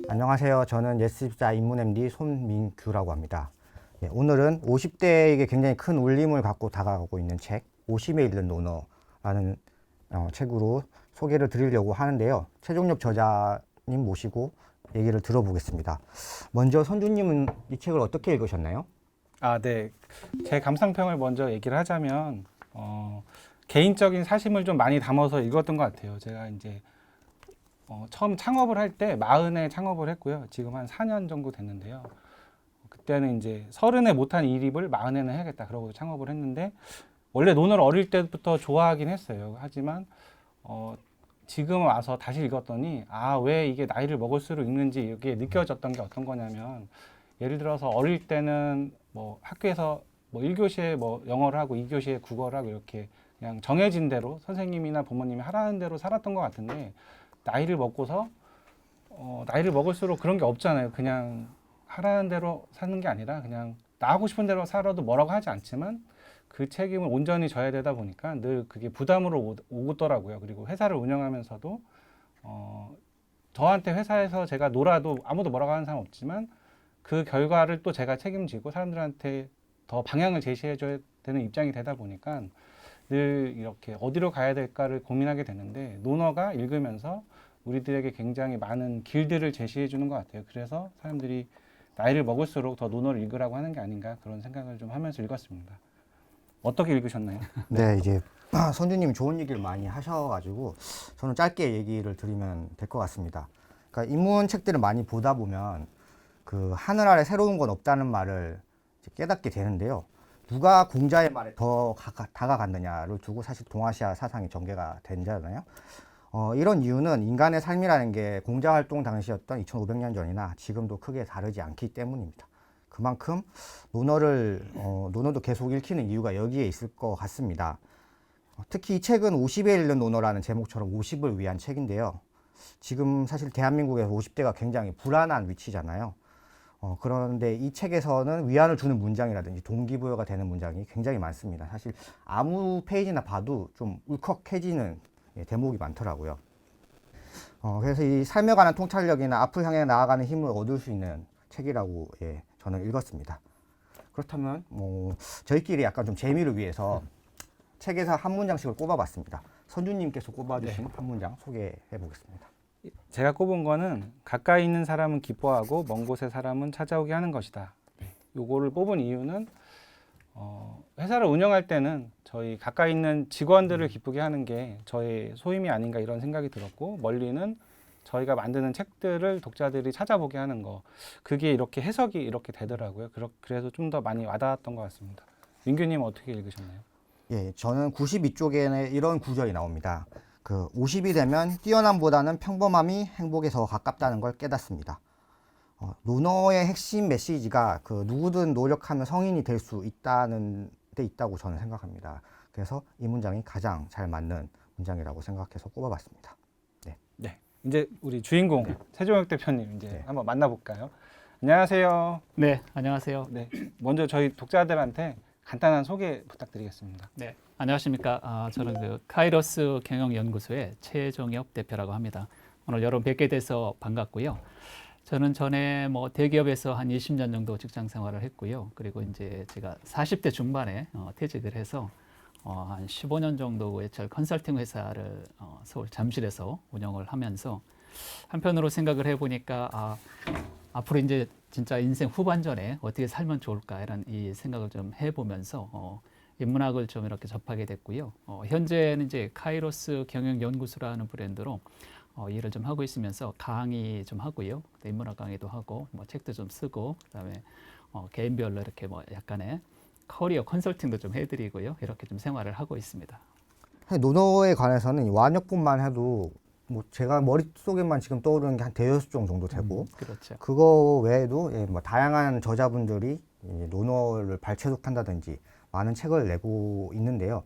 안녕하세요. 저는 예스24 입문 MD 손민규라고 합니다. 오늘은 50대에게 굉장히 큰 울림을 갖고 다가가고 있는 책 50에 읽는 논어라는 책으로 소개를 드리려고 하는데요. 최종엽 저자님 모시고 얘기를 들어보겠습니다. 먼저 선주님은 이 책을 어떻게 읽으셨나요? 네. 제 감상평을 먼저 얘기를 하자면 개인적인 사심을 좀 많이 담아서 읽었던 것 같아요. 제가 이제 처음 창업을 할 때 40에 창업을 했고요. 지금 한 4년 정도 됐는데요. 그때는 이제 30에 못한 일입을 40에는 해야겠다. 그러고 창업을 했는데 원래 논어를 어릴 때부터 좋아하긴 했어요. 하지만 지금 와서 다시 읽었더니 왜 이게 나이를 먹을수록 읽는지 이게 느껴졌던 게 어떤 거냐면 예를 들어서 어릴 때는 뭐 학교에서 뭐 1교시에 뭐 영어를 하고 2교시에 국어를 하고 이렇게 그냥 정해진 대로 선생님이나 부모님이 하라는 대로 살았던 것 같은데 나이를 먹고서 나이를 먹을수록 그런 게 없잖아요. 그냥 하라는 대로 사는 게 아니라 그냥 나 하고 싶은 대로 살아도 뭐라고 하지 않지만 그 책임을 온전히 져야 되다 보니까 늘 그게 부담으로 오더라고요. 그리고 회사를 운영하면서도 저한테 회사에서 제가 놀아도 아무도 뭐라고 하는 사람 없지만 그 결과를 또 제가 책임지고 사람들한테 더 방향을 제시해줘야 되는 입장이 되다 보니까 늘 이렇게 어디로 가야 될까를 고민하게 되는데 논어가 읽으면서 우리들에게 굉장히 많은 길들을 제시해 주는 것 같아요. 그래서 사람들이 나이를 먹을수록 더 논어를 읽으라고 하는 게 아닌가 그런 생각을 좀 하면서 읽었습니다. 어떻게 읽으셨나요? 네, 이제 선주님이 좋은 얘기를 많이 하셔가지고 저는 짧게 얘기를 드리면 될 것 같습니다. 그러니까 입문 책들을 많이 보다 보면 그 하늘 아래 새로운 건 없다는 말을 이제 깨닫게 되는데요. 누가 공자의 말에 더 다가갔느냐를 두고 사실 동아시아 사상이 전개가 된잖아요. 이런 이유는 인간의 삶이라는 게 공자 활동 당시였던 2500년 전이나 지금도 크게 다르지 않기 때문입니다. 그만큼 논어도 계속 읽히는 이유가 여기에 있을 것 같습니다. 특히 이 책은 50에 읽는 논어라는 제목처럼 50을 위한 책인데요. 지금 사실 대한민국에서 50대가 굉장히 불안한 위치잖아요. 그런데 이 책에서는 위안을 주는 문장이라든지 동기부여가 되는 문장이 굉장히 많습니다. 사실 아무 페이지나 봐도 좀 울컥해지는 대목이 많더라고요. 그래서 이 삶에 관한 통찰력이나 앞을 향해 나아가는 힘을 얻을 수 있는 책이라고 저는 읽었습니다. 그렇다면 저희끼리 약간 좀 재미를 위해서 책에서 한 문장씩을 꼽아봤습니다. 선주님께서 꼽아주신 한 문장 소개해 보겠습니다. 제가 꼽은 거는 가까이 있는 사람은 기뻐하고 먼 곳의 사람은 찾아오게 하는 것이다. 요거를 뽑은 이유는 회사를 운영할 때는 저희 가까이 있는 직원들을 기쁘게 하는 게 저의 소임이 아닌가 이런 생각이 들었고 멀리는 저희가 만드는 책들을 독자들이 찾아보게 하는 거 그게 이렇게 해석이 이렇게 되더라고요. 그래서 좀 더 많이 와닿았던 것 같습니다. 민규님 어떻게 읽으셨나요? 저는 92쪽에 이런 구절이 나옵니다. 50이 되면 뛰어남보다는 평범함이 행복에 더 가깝다는 걸 깨닫습니다. 논어의 핵심 메시지가 누구든 노력하면 성인이 될 수 있다는 데 있다고 저는 생각합니다. 그래서 이 문장이 가장 잘 맞는 문장이라고 생각해서 꼽아봤습니다. 네. 이제 우리 주인공 세종혁 대표님 이제 한번 만나볼까요? 안녕하세요. 네, 안녕하세요. 네. 먼저 저희 독자들한테 간단한 소개 부탁드리겠습니다. 네, 안녕하십니까. 저는 카이로스 경영연구소의 최종엽 대표라고 합니다. 오늘 여러분 뵙게 돼서 반갑고요. 저는 전에 대기업에서 한 20년 정도 직장 생활을 했고요. 그리고 이제 제가 40대 중반에 퇴직을 해서 한 15년 정도 HR 컨설팅 회사를 서울 잠실에서 운영을 하면서 한편으로 생각을 해보니까 앞으로 이제 진짜 인생 후반전에 어떻게 살면 좋을까 이런 이 생각을 좀 해보면서 인문학을 좀 이렇게 접하게 됐고요. 현재는 이제 카이로스 경영연구소라는 브랜드로 일을 좀 하고 있으면서 강의 좀 하고요. 인문학 강의도 하고 책도 좀 쓰고 그다음에 개인별로 이렇게 약간의 커리어 컨설팅도 좀 해드리고요. 이렇게 좀 생활을 하고 있습니다. 논어에 관해서는 완역본만 해도 제가 머릿속에만 지금 떠오르는 게 한 대여섯 종 정도 되고 그렇죠. 그거 외에도 다양한 저자분들이 논어를 발췌독한다든지 많은 책을 내고 있는데요.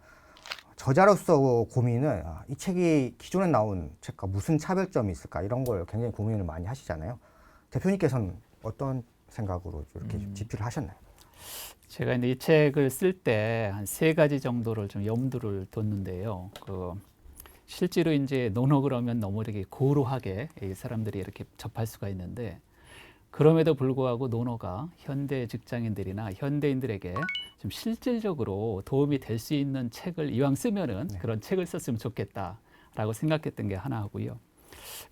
저자로서 고민은 이 책이 기존에 나온 책과 무슨 차별점이 있을까 이런 걸 굉장히 고민을 많이 하시잖아요. 대표님께서는 어떤 생각으로 이렇게 집필을 하셨나요? 제가 이제 이 책을 쓸 때 한 3가지 정도를 좀 염두를 뒀는데요. 실제로 이제 논어 그러면 너무 이렇게 고루하게 이 사람들이 이렇게 접할 수가 있는데 그럼에도 불구하고 논어가 현대 직장인들이나 현대인들에게 좀 실질적으로 도움이 될 수 있는 책을 이왕 쓰면은 그런 책을 썼으면 좋겠다라고 생각했던 게 하나 하고요.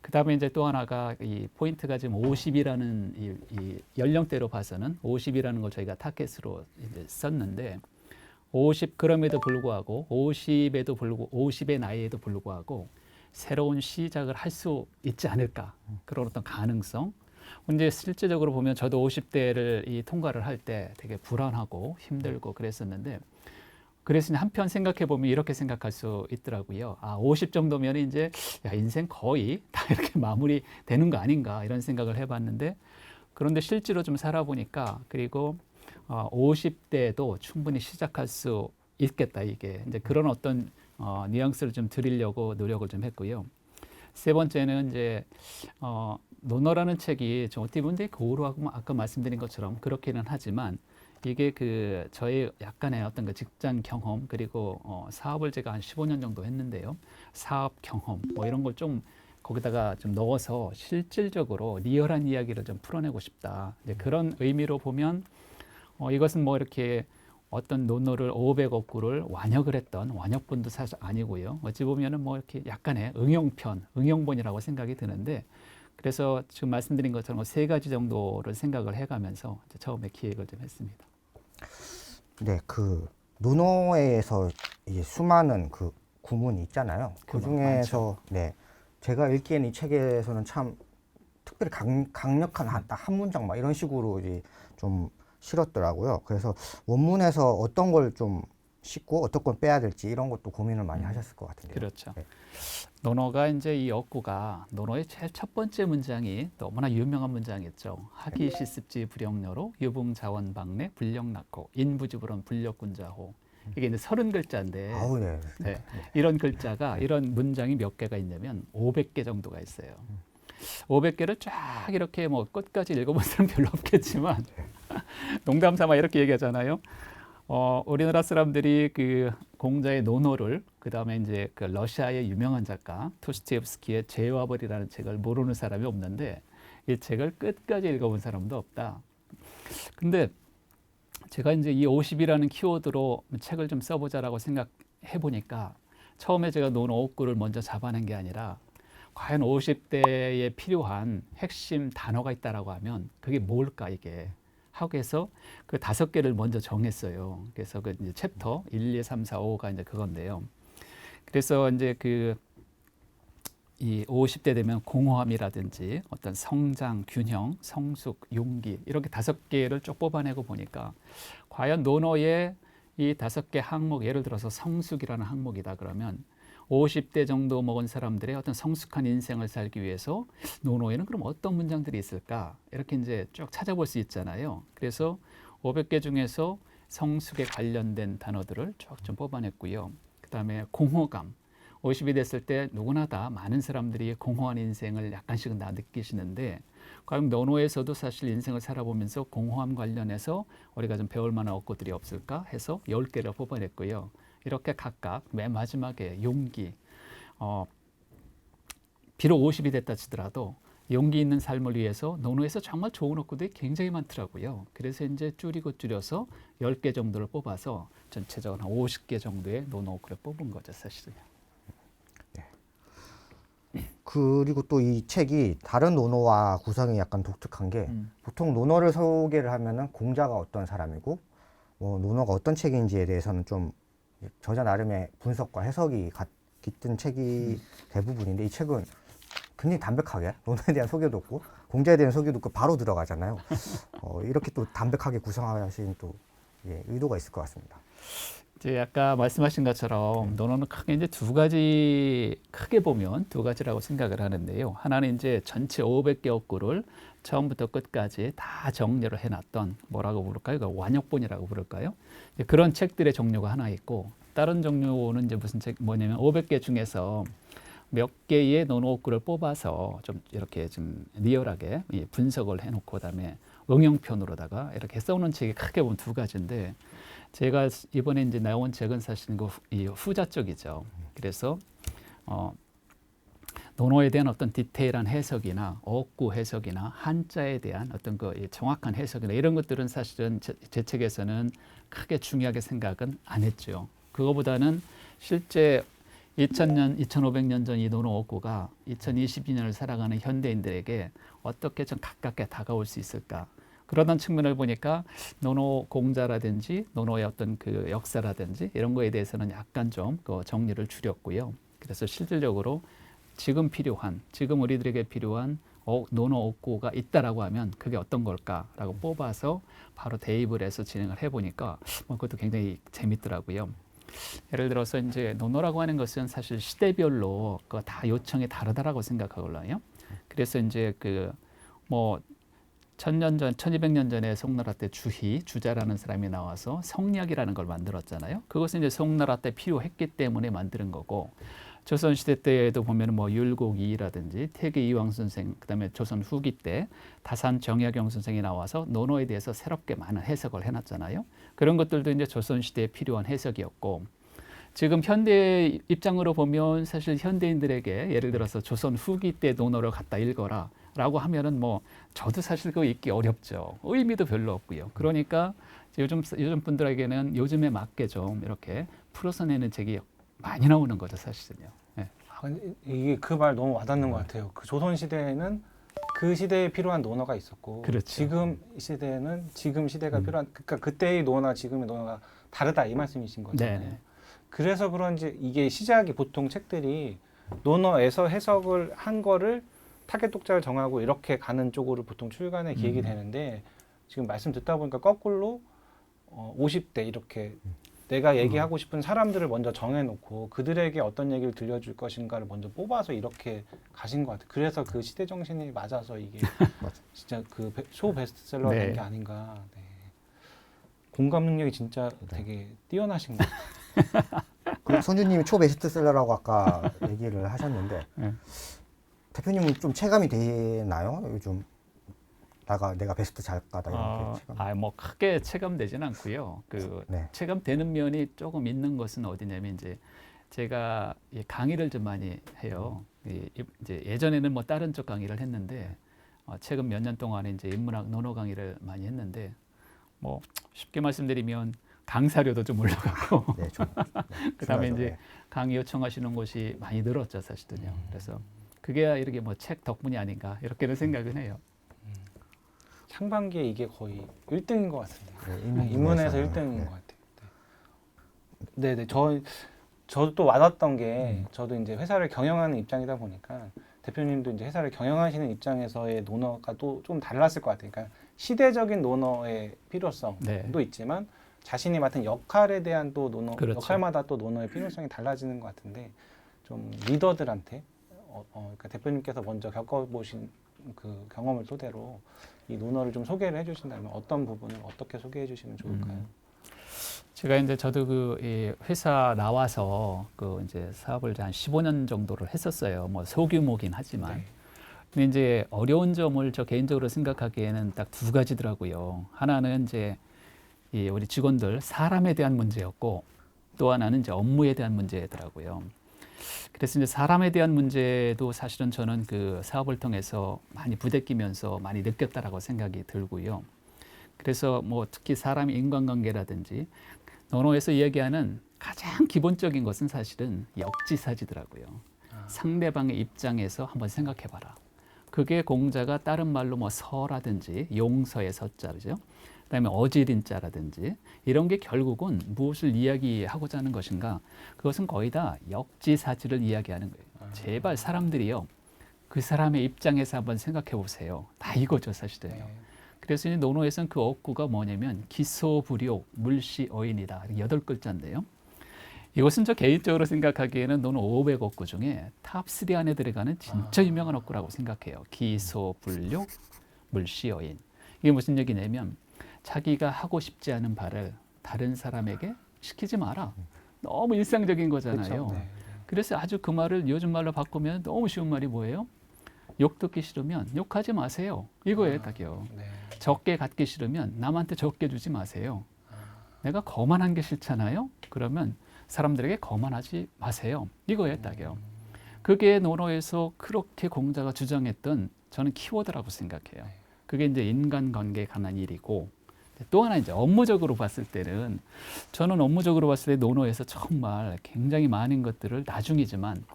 그 다음에 이제 또 하나가 이 포인트가 지금 50이라는 이 연령대로 봐서는 50이라는 걸 저희가 타겟으로 이제 썼는데 50 그럼에도 불구하고 50의 나이에도 불구하고 새로운 시작을 할 수 있지 않을까 그런 어떤 가능성. 근데 실제적으로 보면 저도 50대를 이 통과를 할 때 되게 불안하고 힘들고 그랬었는데 그래서 한편 생각해 보면 이렇게 생각할 수 있더라고요. 아, 50 정도면 이제 야, 인생 거의 다 이렇게 마무리 되는 거 아닌가 이런 생각을 해봤는데 그런데 실제로 좀 살아보니까 그리고 50대도 충분히 시작할 수 있겠다 이게 이제 그런 어떤 뉘앙스를 좀 드리려고 노력을 좀 했고요. 세 번째는 이제 논어라는 책이 좀 어떻게 보면 되게 고루하고 아까 말씀드린 것처럼 그렇기는 하지만 이게 그 저의 약간의 어떤 그 직장 경험 그리고 사업을 제가 한 15년 정도 했는데요. 사업 경험 뭐 이런 걸 좀 거기다가 좀 넣어서 실질적으로 리얼한 이야기를 좀 풀어내고 싶다. 이제 그런 의미로 보면 이것은 뭐 이렇게 어떤 논어를 500억 구를 완역을 했던 완역본도 사실 아니고요. 어찌 보면은 뭐 이렇게 약간의 응용편, 응용본이라고 생각이 드는데 그래서 지금 말씀드린 것처럼 세 가지 정도를 생각을 해가면서 이제 처음에 기획을 좀 했습니다. 네, 그 논어에서 이제 수많은 그 구문이 있잖아요. 그 중에서 네, 제가 읽기에는 이 책에서는 참 특별히 강력한 한 문장 막 이런 식으로 이제 좀 실었더라고요. 그래서 원문에서 어떤 걸 좀 씻고 어떤 걸 빼야 될지 이런 것도 고민을 많이 하셨을 것 같은데요. 그렇죠. 네. 논어가 이제 이 어구가 논어의 제일 첫 번째 문장이 너무나 유명한 문장이었죠. 하기 시습지 불영녀로 유붕자원방내 불령낙호 인부지불원 불력군자호. 이게 이제 30글자인데 아우, 네. 네, 이런 글자가 이런 문장이 몇 개가 있냐면 500개 정도가 있어요. 500개를 쫙 이렇게 뭐 끝까지 읽어본 사람 별로 없겠지만 농담 삼아 이렇게 얘기하잖아요. 우리나라 사람들이 그 공자의 논어를 그 다음에 이제 그 러시아의 유명한 작가 토스티옙스키의 제와벌이라는 책을 모르는 사람이 없는데 이 책을 끝까지 읽어본 사람도 없다. 근데 제가 이제 이 50이라는 키워드로 책을 좀 써보자라고 생각해 보니까 처음에 제가 논어 어구를 먼저 잡아낸 게 아니라 과연 50대에 필요한 핵심 단어가 있다라고 하면 그게 뭘까 이게 하고 해서 그 5개를 먼저 정했어요. 그래서 그 이제 챕터 1, 2, 3, 4, 5가 이제 그건데요. 그래서 이제 그 이 50대 되면 공허함이라든지 어떤 성장, 균형, 성숙, 용기 이렇게 5개를 쭉 뽑아내고 보니까 과연 논어의 이 5개 항목 예를 들어서 성숙이라는 항목이다 그러면 50대 정도 먹은 사람들의 어떤 성숙한 인생을 살기 위해서 논어에는 그럼 어떤 문장들이 있을까? 이렇게 이제 쭉 찾아볼 수 있잖아요. 그래서 500개 중에서 성숙에 관련된 단어들을 쭉 좀 뽑아냈고요. 그다음에 공허감. 50이 됐을 때 누구나 다 많은 사람들이 공허한 인생을 약간씩은 다 느끼시는데 과연 논어에서도 사실 인생을 살아보면서 공허함 관련해서 우리가 좀 배울 만한 어구들이 없을까 해서 10개를 뽑아냈고요. 이렇게 각각 맨 마지막에 용기, 비록 50이 됐다 치더라도 용기 있는 삶을 위해서 논어에서 정말 좋은 어구들이 굉장히 많더라고요. 그래서 이제 줄여서 10개 정도를 뽑아서 전체적으로 한 50개 정도의 논어 어구를 뽑은 거죠, 사실은. 그리고 또 이 책이 다른 논어와 구성이 약간 독특한 게 보통 논어를 소개를 하면은 공자가 어떤 사람이고 뭐 논어가 어떤 책인지에 대해서는 좀 저자 나름의 분석과 해석이 깃든 책이 대부분인데 이 책은 굉장히 담백하게 논어에 대한 소개도 없고 공자에 대한 소개도 없고 바로 들어가잖아요. 이렇게 또 담백하게 구성하신 또 의도가 있을 것 같습니다. 이제 아까 말씀하신 것처럼 논어는 크게 이제 크게 보면 두 가지라고 생각을 하는데요. 하나는 이제 전체 500개 어구를 처음부터 끝까지 다 정리를 해놨던 뭐라고 부를까요? 그 완역본이라고 부를까요? 그런 책들의 종류가 하나 있고 다른 종류는 이제 무슨 책 뭐냐면 500개 중에서 몇 개의 논어 어구를 뽑아서 좀 이렇게 좀 리얼하게 분석을 해놓고 그다음에 응용편으로다가 이렇게 써놓은 책이 크게 보면 두 가지인데 제가 이번에 이제 나온 책은 사실 이 후자 쪽이죠. 그래서 논어에 대한 어떤 디테일한 해석이나 어구 해석이나 한자에 대한 어떤 그 정확한 해석이나 이런 것들은 사실은 제 책에서는 크게 중요하게 생각은 안 했죠. 그거보다는 실제 2000년, 2500년 전 이 논어 어구가 2022년을 살아가는 현대인들에게 어떻게 좀 가깝게 다가올 수 있을까? 그러던 측면을 보니까 논어 공자라든지 논어의 어떤 그 역사라든지 이런 거에 대해서는 약간 좀 그 정리를 줄였고요. 그래서 실질적으로 지금 필요한, 지금 우리들에게 필요한 논어 어구가 있다라고 하면 그게 어떤 걸까라고 뽑아서 바로 대입을 해서 진행을 해보니까 그것도 굉장히 재밌더라고요. 예를 들어서 이제 논어라고 하는 것은 사실 시대별로 다 요청이 다르다라고 생각하거든요. 그래서 이제 그 뭐 1000년 전, 1200년 전에 송나라 때 주자라는 사람이 나와서 성리학이라는 걸 만들었잖아요. 그것은 이제 송나라 때 필요했기 때문에 만드는 거고, 조선 시대 때에도 보면 뭐 율곡이라든지 태계 이황 선생, 그다음에 조선 후기 때 다산 정약용 선생이 나와서 논어에 대해서 새롭게 많은 해석을 해놨잖아요. 그런 것들도 이제 조선 시대에 필요한 해석이었고, 지금 현대 입장으로 보면 사실 현대인들에게 예를 들어서 조선 후기 때 논어를 갖다 읽어라 라고 하면은 뭐 저도 사실 그거 읽기 어렵죠. 의미도 별로 없고요. 그러니까 요즘 분들에게는 요즘에 맞게 좀 이렇게 풀어서 내는 책이 많이 나오는 거죠, 사실은요. 네. 근데 이게 그 말 너무 와닿는 것 같아요. 그 조선 시대에는 그 시대에 필요한 논어가 있었고, 그렇죠. 지금 시대에는 지금 시대가 필요한, 그러니까 그때의 논어나 지금의 논어가 다르다 이 말씀이신 거잖아요. 네네. 그래서 그런지 이게 시작이 보통 책들이 논어에서 해석을 한 거를 타겟 독자를 정하고 이렇게 가는 쪽으로 보통 출간의 기획이 되는데, 지금 말씀 듣다 보니까 거꾸로 50대 이렇게 내가 얘기하고 싶은 사람들을 먼저 정해놓고 그들에게 어떤 얘기를 들려줄 것인가를 먼저 뽑아서 이렇게 가신 것 같아요. 그래서 그 시대 정신이 맞아서 이게 진짜 그 초 베스트셀러가 된 게 아닌가. 네. 공감 능력이 진짜 되게 뛰어나신 것 같아요. 그 선주님이 초베스트셀러라고 아까 얘기를 하셨는데 네. 대표님은 좀 체감이 되나요? 요즘 내가 베스트 작가다 이렇게 체감. 뭐 크게 체감되지는 않고요. 네. 체감되는 면이 조금 있는 것은 어디냐면 이제 제가 강의를 좀 많이 해요. 이제 예전에는 뭐 다른 쪽 강의를 했는데 최근 몇 년 동안에 이제 인문학 논어 강의를 많이 했는데 뭐 쉽게 말씀드리면 강사료도 좀 올라가고 네, 좀, 그다음에 중요하죠. 이제 네. 강의 요청하시는 곳이 많이 늘었죠, 사실은요. 그래서 그게 이렇게 뭐 책 덕분이 아닌가 이렇게는 생각은 해요. 상반기에 이게 거의 1등인 것 같은데. 네, 인문에서 1등인 것 같아요. 네, 네. 저도 또 와닿았던 게 저도 이제 회사를 경영하는 입장이다 보니까 대표님도 이제 회사를 경영하시는 입장에서의 논어가 또 좀 달랐을 것 같아요. 그러니까 시대적인 논어의 필요성도 네. 있지만 자신이 맡은 역할에 대한 또 논어, 그렇죠. 역할마다 또 논어의 필요성이 달라지는 것 같은데, 좀 리더들한테 그러니까 대표님께서 먼저 겪어보신 그 경험을 토대로 이 논어를 좀 소개를 해주신다면 어떤 부분을 어떻게 소개해 주시면 좋을까요? 제가 이제 저도 이 회사 나와서 이제 사업을 한 15년 정도를 했었어요. 뭐 소규모긴 하지만. 네. 근데 이제 어려운 점을 저 개인적으로 생각하기에는 딱 두 가지더라고요. 하나는 이제 우리 직원들 사람에 대한 문제였고, 또 하나는 이제 업무에 대한 문제더라고요. 그래서 이제 사람에 대한 문제도 사실은 저는 그 사업을 통해서 많이 부대끼면서 많이 느꼈다라고 생각이 들고요. 그래서 뭐 특히 사람의 인간관계라든지 논어에서 이야기하는 가장 기본적인 것은 사실은 역지사지더라고요. 상대방의 입장에서 한번 생각해봐라. 그게 공자가 다른 말로 뭐 서라든지 용서의 서자죠. 그다음에 어지린자라든지 이런 게 결국은 무엇을 이야기하고자 하는 것인가? 그것은 거의 다 역지사지를 이야기하는 거예요. 제발 사람들이요, 그 사람의 입장에서 한번 생각해 보세요. 다 이거죠, 사실은요. 네. 그래서 이 논어에서는 그 어구가 뭐냐면 기소불욕, 물시어인이다. 8글자인데요. 이것은 저 개인적으로 생각하기에는 논어 500어구 중에 탑3 안에 들어가는 진짜 유명한 어구라고 생각해요. 기소불욕, 물시어인. 이게 무슨 얘기냐면 자기가 하고 싶지 않은 바를 다른 사람에게 시키지 마라. 너무 일상적인 거잖아요. 그쵸? 네. 그래서 아주 그 말을 요즘 말로 바꾸면 너무 쉬운 말이 뭐예요? 욕 듣기 싫으면 욕하지 마세요. 이거예요, 딱이요. 네. 적게 갖기 싫으면 남한테 적게 주지 마세요. 내가 거만한 게 싫잖아요. 그러면 사람들에게 거만하지 마세요. 이거예요, 딱이요. 그게 논어에서 그렇게 공자가 주장했던 저는 키워드라고 생각해요. 네. 그게 이제 인간관계에 관한 일이고 또 하나 이제 업무적으로 봤을 때는 저는 업무적으로 봤을 때 논어에서 정말 굉장히 많은 것들을 나중이지만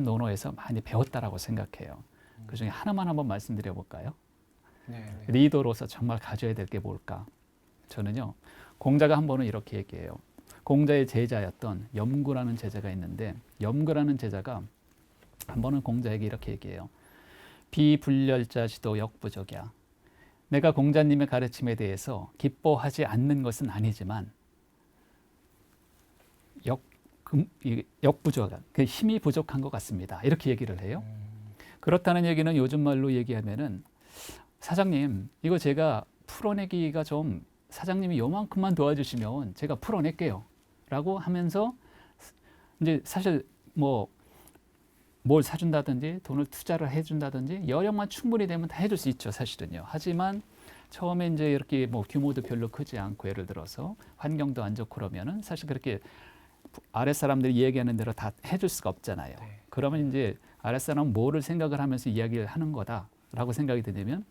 논어에서 많이 배웠다라고 생각해요. 그 중에 하나만 한번 말씀드려 볼까요? 네. 리더로서 정말 가져야 될 게 뭘까? 저는요, 공자가 한 번은 이렇게 얘기해요. 공자의 제자였던 염구라는 제자가 있는데 염구라는 제자가 한 번은 공자에게 이렇게 얘기해요. 비불렬자시도 역부족이야. 내가 공자님의 가르침에 대해서 기뻐하지 않는 것은 아니지만 역부족한 그 힘이 부족한 것 같습니다. 이렇게 얘기를 해요. 그렇다는 얘기는 요즘 말로 얘기하면은 사장님 이거 제가 풀어내기가 좀 사장님이 요만큼만 도와주시면 제가 풀어낼게요. 라고 하면서 이제 사실 뭐 뭘 사준다든지 돈을 투자를 해준다든지 여력만 충분히 되면 다 해줄 수 있죠. 사실은요. 하지만 처음에 이제 이렇게 뭐 규모도 별로 크지 않고 예를 들어서 환경도 안 좋고 그러면은 사실 그렇게 아랫사람들이 이야기하는 대로 다 해줄 수가 없잖아요. 네. 그러면 이제 아랫사람은 뭐를 생각을 하면서 이야기를 하는 거다라고 생각이 드냐면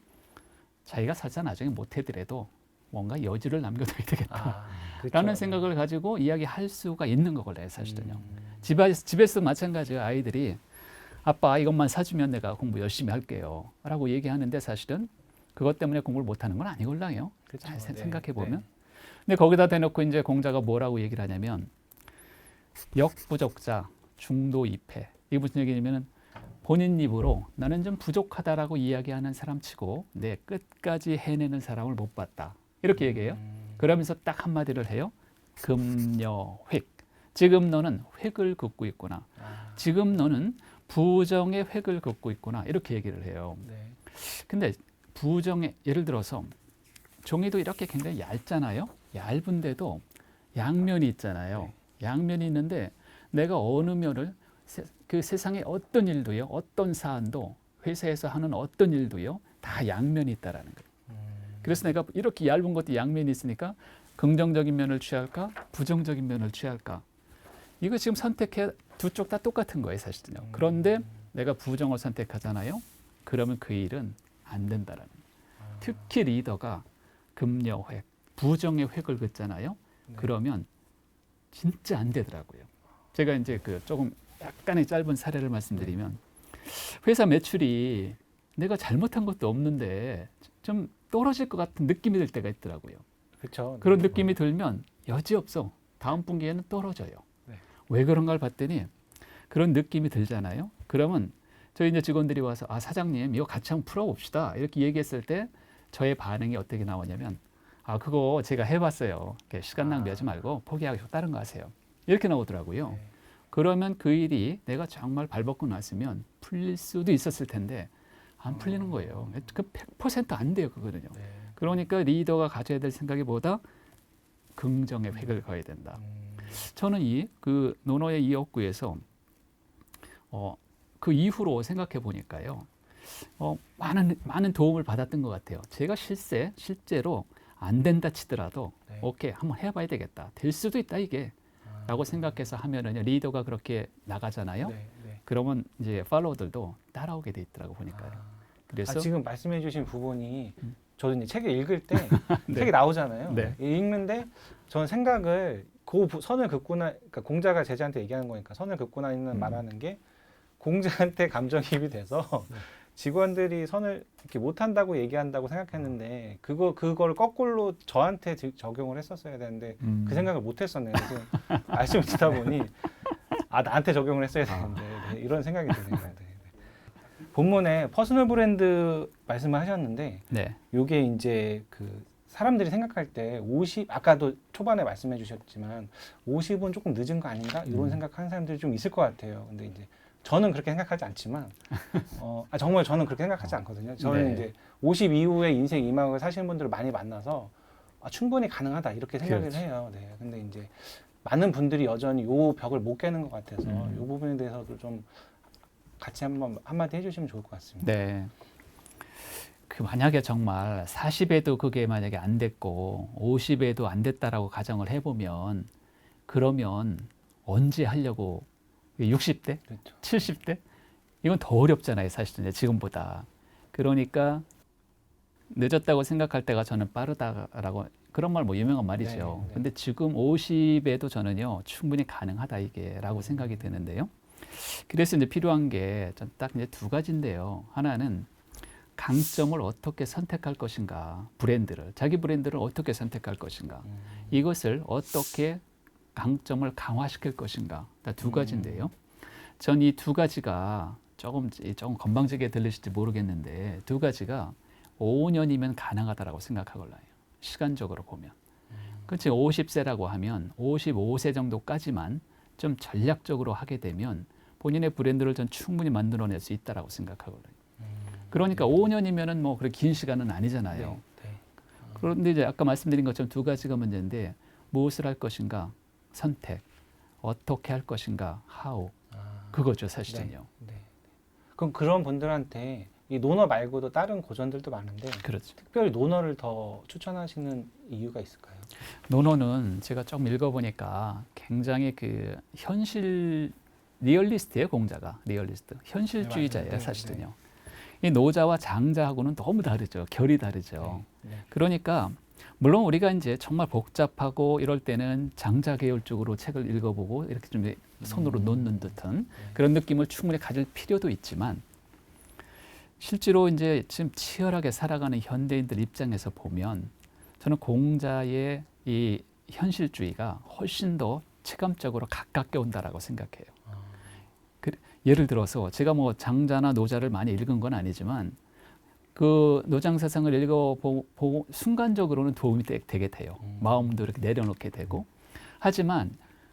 자기가 설사 나중에 못해더라도 뭔가 여지를 남겨둬야 되겠다. 그렇죠. 라는 생각을 가지고 이야기할 수가 있는 거걸요 사실은요. 집에서 마찬가지예요. 아이들이 아빠 이것만 사주면 내가 공부 열심히 할게요. 라고 얘기하는데 사실은 그것 때문에 공부를 못하는 건 아니걸랑요. 그렇죠. 잘 네. 생각해 보면. 네. 근데 거기다 대놓고 이제 공자가 뭐라고 얘기를 하냐면 역부족자 중도이패. 이게 무슨 얘기냐면은 본인 입으로 나는 좀 부족하다라고 이야기하는 사람치고 내 끝까지 해내는 사람을 못 봤다. 이렇게 얘기해요. 그러면서 딱 한마디를 해요. 금여획. 지금 너는 획을 긋고 있구나. 지금 너는 부정의 획을 긋고 있구나. 이렇게 얘기를 해요. 네. 근데 부정의 예를 들어서 종이도 이렇게 굉장히 얇잖아요. 얇은데도 양면이 있잖아요. 양면이 있는데 내가 어느 면을 그 세상의 어떤 일도요. 어떤 사안도 회사에서 하는 어떤 일도요. 다 양면이 있다라는 거예요. 그래서 내가 이렇게 얇은 것도 양면이 있으니까 긍정적인 면을 취할까? 부정적인 면을 취할까? 이거 지금 선택해 두 쪽 다 똑같은 거예요, 사실은요. 그런데 내가 부정을 선택하잖아요. 그러면 그 일은 안 된다라는 거예요. 특히 리더가 금여획, 부정의 획을 긋잖아요. 네. 그러면 진짜 안 되더라고요. 제가 이제 그 조금 약간의 짧은 사례를 말씀드리면 회사 매출이 내가 잘못한 것도 없는데 좀 떨어질 것 같은 느낌이 들 때가 있더라고요. 그렇죠. 그런 느낌이 들면 여지없어 다음 분기에는 떨어져요. 네. 왜 그런가를 봤더니 그런 느낌이 들잖아요. 그러면 저희 이제 직원들이 와서 아 사장님 이거 같이 한번 풀어봅시다 이렇게 얘기했을 때 저의 반응이 어떻게 나오냐면 아 그거 제가 해봤어요. 시간 낭비하지 말고 포기하고 다른 거 하세요. 이렇게 나오더라고요. 네. 그러면 그 일이 내가 정말 발벗고 났으면 풀릴 수도 있었을 텐데 안 풀리는 거예요. 그 100%안 돼요 그거는요. 네. 그러니까 리더가 가져야 될 생각이 뭐다? 긍정의 획을 그어야 된다. 저는 이 그 논어의 이 어구에서 그 이후로 생각해 보니까요. 많은 도움을 받았던 것 같아요. 제가 실제로 안 된다 치더라도 네. 오케이 한번 해봐야 되겠다. 될 수도 있다 이게. 라고 생각해서 하면은 리더가 그렇게 나가잖아요. 네. 네. 그러면 이제 팔로워들도 따라오게 돼 있더라고 보니까요. 그래서 지금 말씀해주신 부분이 저도 이제 책을 읽을 때 네. 책이 나오잖아요. 네. 읽는데 저는 생각을 선을 긋거나 그러니까 공자가 제자한테 얘기하는 거니까 선을 긋고나는 말하는 게 공자한테 감정이입이 돼서 직원들이 선을 이렇게 못한다고 얘기한다고 생각했는데 그걸 거꾸로 저한테 적용을 했었어야 되는데 그 생각을 못했었네요. 지금 말씀을 듣다 보니 아 나한테 적용을 했어야 되는데 네, 이런 생각이 드네요. 네, 네. 본문에 퍼스널 브랜드 말씀을 하셨는데 네. 요게 이제 그 사람들이 생각할 때 50 아까도 초반에 말씀해 주셨지만 50은 조금 늦은 거 아닌가 이런 생각하는 사람들이 좀 있을 것 같아요. 근데 이제 저는 그렇게 생각하지 않지만 정말 저는 그렇게 생각하지 않거든요. 저는 네. 이제 50 이후에 인생 이막을 사시는 분들을 많이 만나서 충분히 가능하다 이렇게 생각을 그렇죠. 해요. 네. 근데 이제 많은 분들이 여전히 요 벽을 못 깨는 것 같아서 요 부분에 대해서도 좀 같이 한마디 해주시면 좋을 것 같습니다. 네. 그 만약에 정말 40에도 그게 만약에 안 됐고 50에도 안 됐다라고 가정을 해보면 그러면 언제 하려고 60대, 그렇죠. 70대 이건 더 어렵잖아요, 사실은 지금보다. 그러니까 늦었다고 생각할 때가 저는 빠르다라고 그런 말 뭐 유명한 말이죠. 네, 네. 근데 지금 50에도 저는요 충분히 가능하다 이게라고 생각이 드는데요. 그래서 이제 필요한 게 딱 이제 두 가지인데요. 하나는 강점을 어떻게 선택할 것인가, 자기 브랜드를 어떻게 선택할 것인가, 이것을 어떻게 강점을 강화시킬 것인가, 두 가지인데요. 전 이 두 가지가 조금 건방지게 들리실지 모르겠는데 두 가지가 5년이면 가능하다라고 생각하걸라요. 시간적으로 보면. 그렇지 50세라고 하면 55세 정도까지만 좀 전략적으로 하게 되면 본인의 브랜드를 전 충분히 만들어낼 수 있다라고 생각하거든요. 그러니까 5년이면은 뭐 그렇게 긴 시간은 아니잖아요. 네, 네. 그런데 이제 아까 말씀드린 것처럼 두 가지가 문제인데 무엇을 할 것인가, 선택, 어떻게 할 것인가, how 그거죠 사실은요. 네. 그럼 그런 분들한테 이 논어 말고도 다른 고전들도 많은데 그렇죠. 특별히 논어를 더 추천하시는 이유가 있을까요? 논어는 제가 조금 읽어보니까 굉장히 그 현실 리얼리스트예요. 공자가 리얼리스트, 현실주의자예요. 네, 맞아요. 사실은요. 이 노자와 장자하고는 너무 다르죠. 결이 다르죠. 네. 그러니까 물론 우리가 이제 정말 복잡하고 이럴 때는 장자 계열 쪽으로 책을 읽어보고 이렇게 좀 손으로 놓는 듯한 그런 느낌을 충분히 가질 필요도 있지만 실제로 이제 지금 치열하게 살아가는 현대인들 입장에서 보면 저는 공자의 이 현실주의가 훨씬 더 체감적으로 가깝게 온다라고 생각해요. 예를 들어서 제가 뭐 장자나 노자를 많이 읽은 건 아니지만 그 노장 세상을 읽어보고 순간적으로는 도움이 되게 돼요. 마음도 이렇게 내려놓게 되고. 하지만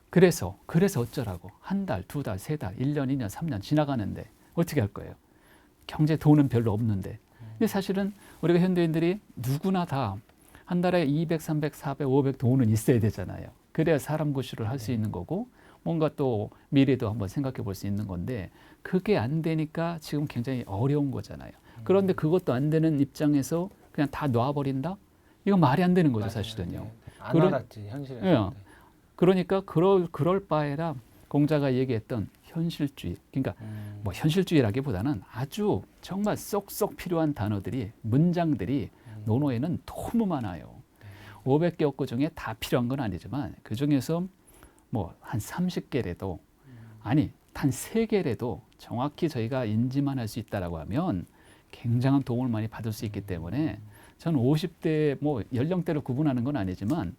그래서 어쩌라고 한 달, 두 달, 세 달, 1년, 2년, 3년 지나가는데 어떻게 할 거예요? 경제 돈은 별로 없는데. 근데 사실은 우리가 현대인들이 누구나 다 한 달에 200, 300, 400, 500 돈은 있어야 되잖아요. 그래야 사람 구실을 할 수 있는 거고 뭔가 또 미래도 한번 생각해 볼 수 있는 건데 그게 안 되니까 지금 굉장히 어려운 거잖아요. 그런데 그것도 안 되는 입장에서 그냥 다 놔버린다? 이건 말이 안 되는 거죠, 사실은요. 안 그런- 와닿지 현실에. 예. 그러니까 그럴 바에라 공자가 얘기했던 현실주의, 그러니까 뭐 현실주의라기보다는 아주 정말 쏙쏙 필요한 단어들이 문장들이 논어에는 너무 많아요. 500개 어구 중에 다 필요한 건 아니지만 그 중에서 뭐 한 30개라도 아니 한 3개라도 정확히 저희가 인지만 할 수 있다라고 하면 굉장한 도움을 많이 받을 수 있기 때문에 저는 50대 뭐 연령대를 구분하는 건 아니지만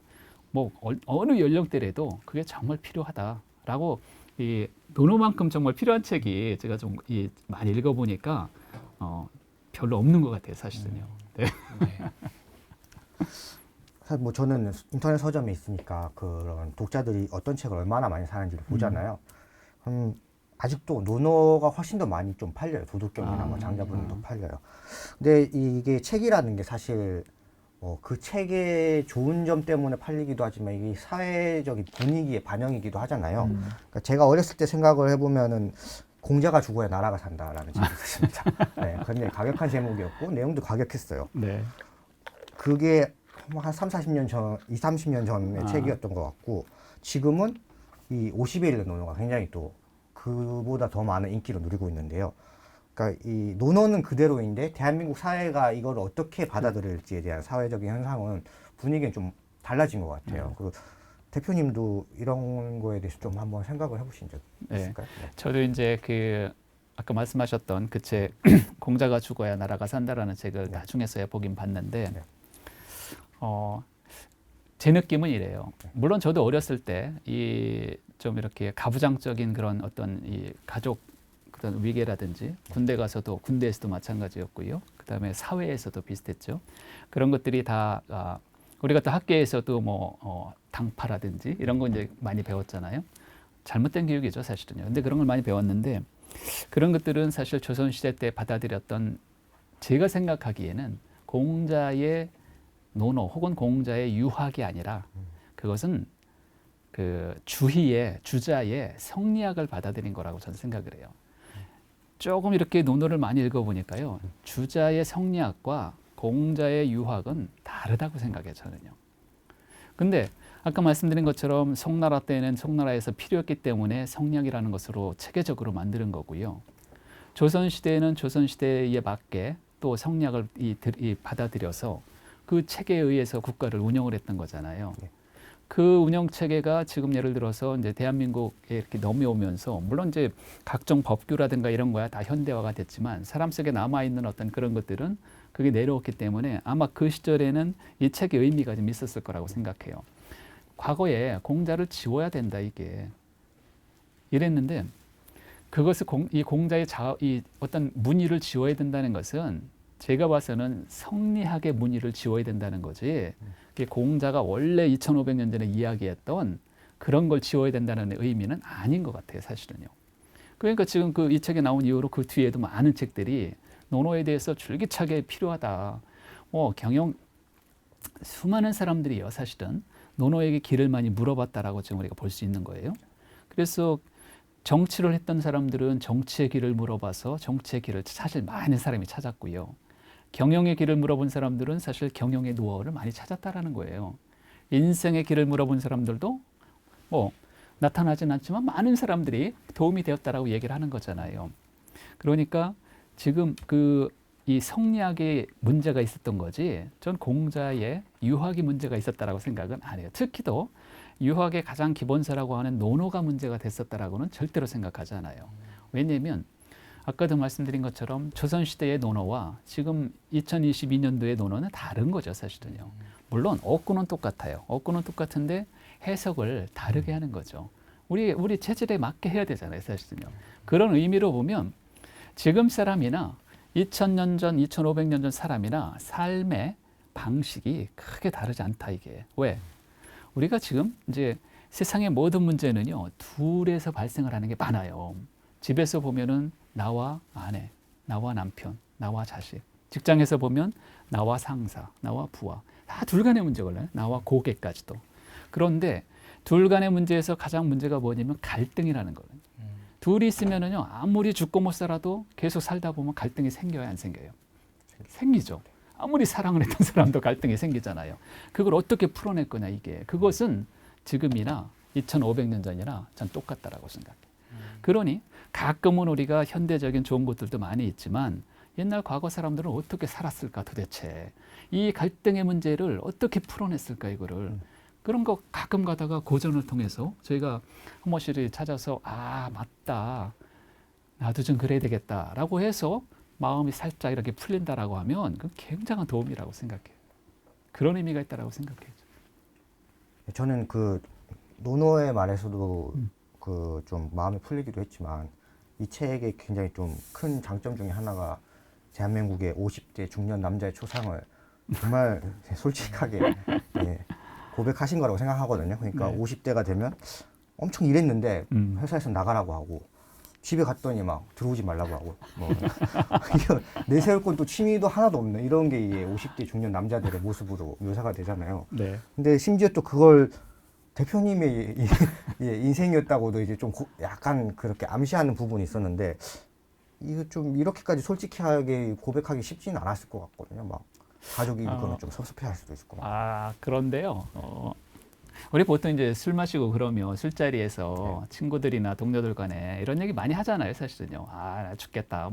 뭐 어느 연령대라도 그게 정말 필요하다라고 이 논어만큼 정말 필요한 책이 제가 좀 많이 읽어보니까 별로 없는 것 같아요, 사실은요. 네. 사실 뭐 저는 인터넷 서점에 있으니까 그런 독자들이 어떤 책을 얼마나 많이 사는지를 보잖아요. 아직도 논어가 훨씬 더 많이 좀 팔려요. 도덕경이나 뭐 장자분도 팔려요. 근데 이게 책이라는 게 사실 그 책의 좋은 점 때문에 팔리기도 하지만 이게 사회적인 분위기의 반영이기도 하잖아요. 그러니까 제가 어렸을 때 생각을 해보면은 공자가 죽어야 나라가 산다라는 책이 있었습니다. 네, 굉장히 과격한 제목이었고 내용도 과격했어요. 네. 그게 한 3, 40년 전, 20, 30년 전의 책이었던 것 같고 지금은 이 50에 읽는 논어가 굉장히 또 그보다 더 많은 인기를 누리고 있는데요. 그러니까 이 논어는 그대로인데 대한민국 사회가 이걸 어떻게 받아들일지에 대한 사회적인 현상은 분위기는 좀 달라진 것 같아요. 그리고 대표님도 이런 거에 대해서 좀 한번 생각을 해보신 적 있을까요? 네. 저도 이제 그 아까 말씀하셨던 그 책 공자가 죽어야 나라가 산다라는 책을 나중에서야 보긴 봤는데 제 느낌은 이래요. 물론 저도 어렸을 때 이 좀 이렇게 가부장적인 그런 어떤 이 가족 그런 위계라든지 군대 가서도 군대에서도 마찬가지였고요. 그다음에 사회에서도 비슷했죠. 그런 것들이 다 우리가 또 학교에서도 뭐 당파라든지 이런 거 이제 많이 배웠잖아요. 잘못된 교육이죠, 사실은요. 근데 그런 걸 많이 배웠는데 그런 것들은 사실 조선시대 때 받아들였던 제가 생각하기에는 공자의 논어 혹은 공자의 유학이 아니라 그것은 그 주자의 성리학을 받아들인 거라고 저는 생각을 해요. 조금 이렇게 논어를 많이 읽어보니까요. 주자의 성리학과 공자의 유학은 다르다고 생각해요, 저는요. 근데 아까 말씀드린 것처럼 송나라 때는 송나라에서 필요했기 때문에 성략이라는 것으로 체계적으로 만드는 거고요. 조선시대에는 조선시대에 맞게 또 성략을 받아들여서 그 체계에 의해서 국가를 운영을 했던 거잖아요. 그 운영 체계가 지금 예를 들어서 이제 대한민국에 이렇게 넘어오면서 물론 이제 각종 법규라든가 이런 거야 다 현대화가 됐지만 사람 속에 남아 있는 어떤 그런 것들은 그게 내려왔기 때문에 아마 그 시절에는 이 책의 의미가 좀 있었을 거라고 생각해요. 과거에 공자를 지워야 된다 이게 이랬는데 그것을 이 공자의 이 어떤 문의를 지워야 된다는 것은 제가 봐서는 성리학의 문의를 지워야 된다는 거지. 그게 공자가 원래 2500년 전에 이야기했던 그런 걸 지워야 된다는 의미는 아닌 것 같아요, 사실은요. 그러니까 지금 그 이 책에 나온 이후로 그 뒤에도 많은 책들이 논어에 대해서 줄기차게 필요하다. 수많은 사람들이요, 사실은 논어에게 길을 많이 물어봤다라고 지금 우리가 볼 수 있는 거예요. 그래서 정치를 했던 사람들은 정치의 길을 물어봐서 정치의 길을 사실 많은 사람이 찾았고요. 경영의 길을 물어본 사람들은 사실 경영의 노하우를 많이 찾았다라는 거예요. 인생의 길을 물어본 사람들도 나타나진 않지만 많은 사람들이 도움이 되었다라고 얘기를 하는 거잖아요. 그러니까 지금 이 성리학에 문제가 있었던 거지 전 공자의 유학이 문제가 있었다라고 생각은 안 해요. 특히도 유학의 가장 기본서라고 하는 논어가 문제가 됐었다라고는 절대로 생각하지 않아요. 왜냐하면 아까도 말씀드린 것처럼 조선시대의 논어와 지금 2022년도의 논어는 다른 거죠, 사실은요. 물론 어구는 똑같아요. 어구는 똑같은데 해석을 다르게 하는 거죠. 우리 체질에 맞게 해야 되잖아요, 사실은요. 그런 의미로 보면 지금 사람이나 2000년 전, 2500년 전 사람이나 삶의 방식이 크게 다르지 않다, 이게. 왜? 우리가 지금 이제 세상의 모든 문제는요, 둘에서 발생을 하는 게 많아요. 집에서 보면은 나와 아내, 나와 남편, 나와 자식. 직장에서 보면 나와 상사, 나와 부하. 다 둘 간의 문제거든요. 나와 고객까지도. 그런데 둘 간의 문제에서 가장 문제가 뭐냐면 갈등이라는 거예요. 둘이 있으면은요, 아무리 죽고 못 살아도 계속 살다 보면 갈등이 생겨요, 안 생겨요? 생기죠. 아무리 사랑을 했던 사람도 갈등이 생기잖아요. 그걸 어떻게 풀어낼 거냐, 이게. 그것은 지금이나 2500년 전이나 전 똑같다라고 생각해요. 그러니 가끔은 우리가 현대적인 좋은 것들도 많이 있지만 옛날 과거 사람들은 어떻게 살았을까 도대체. 이 갈등의 문제를 어떻게 풀어냈을까 이거를. 그런 거 가끔 가다가 고전을 통해서 저희가 한 번씩 찾아서 아 맞다. 나도 좀 그래야 되겠다라고 해서 마음이 살짝 이렇게 풀린다라고 하면 그건 굉장한 도움이라고 생각해요. 그런 의미가 있다라고 생각해요. 저는 그 논어의 말에서도 그 좀 마음이 풀리기도 했지만 이 책의 굉장히 좀 큰 장점 중에 하나가 대한민국의 50대 중년 남자의 초상을 정말 솔직하게 고백하신 거라고 생각하거든요. 그러니까 네. 50대가 되면 엄청 일했는데 회사에서 나가라고 하고 집에 갔더니 막 들어오지 말라고 하고 이거 내세울 건 또 취미도 하나도 없는 이런 게 이게 50대 중년 남자들의 모습으로 묘사가 되잖아요. 네. 근데 심지어 또 그걸 대표님의 인생이었다고도 이제 좀 약간 그렇게 암시하는 부분이 있었는데 이거 좀 이렇게까지 솔직하게 고백하기 쉽지는 않았을 것 같거든요. 막 가족이 이거는 좀 섭섭해할 수도 있을 것 같아요. 그런데요. 우리 보통 이제 술 마시고 그러면 술자리에서 친구들이나 동료들 간에 이런 얘기 많이 하잖아요, 사실은요. 나 죽겠다,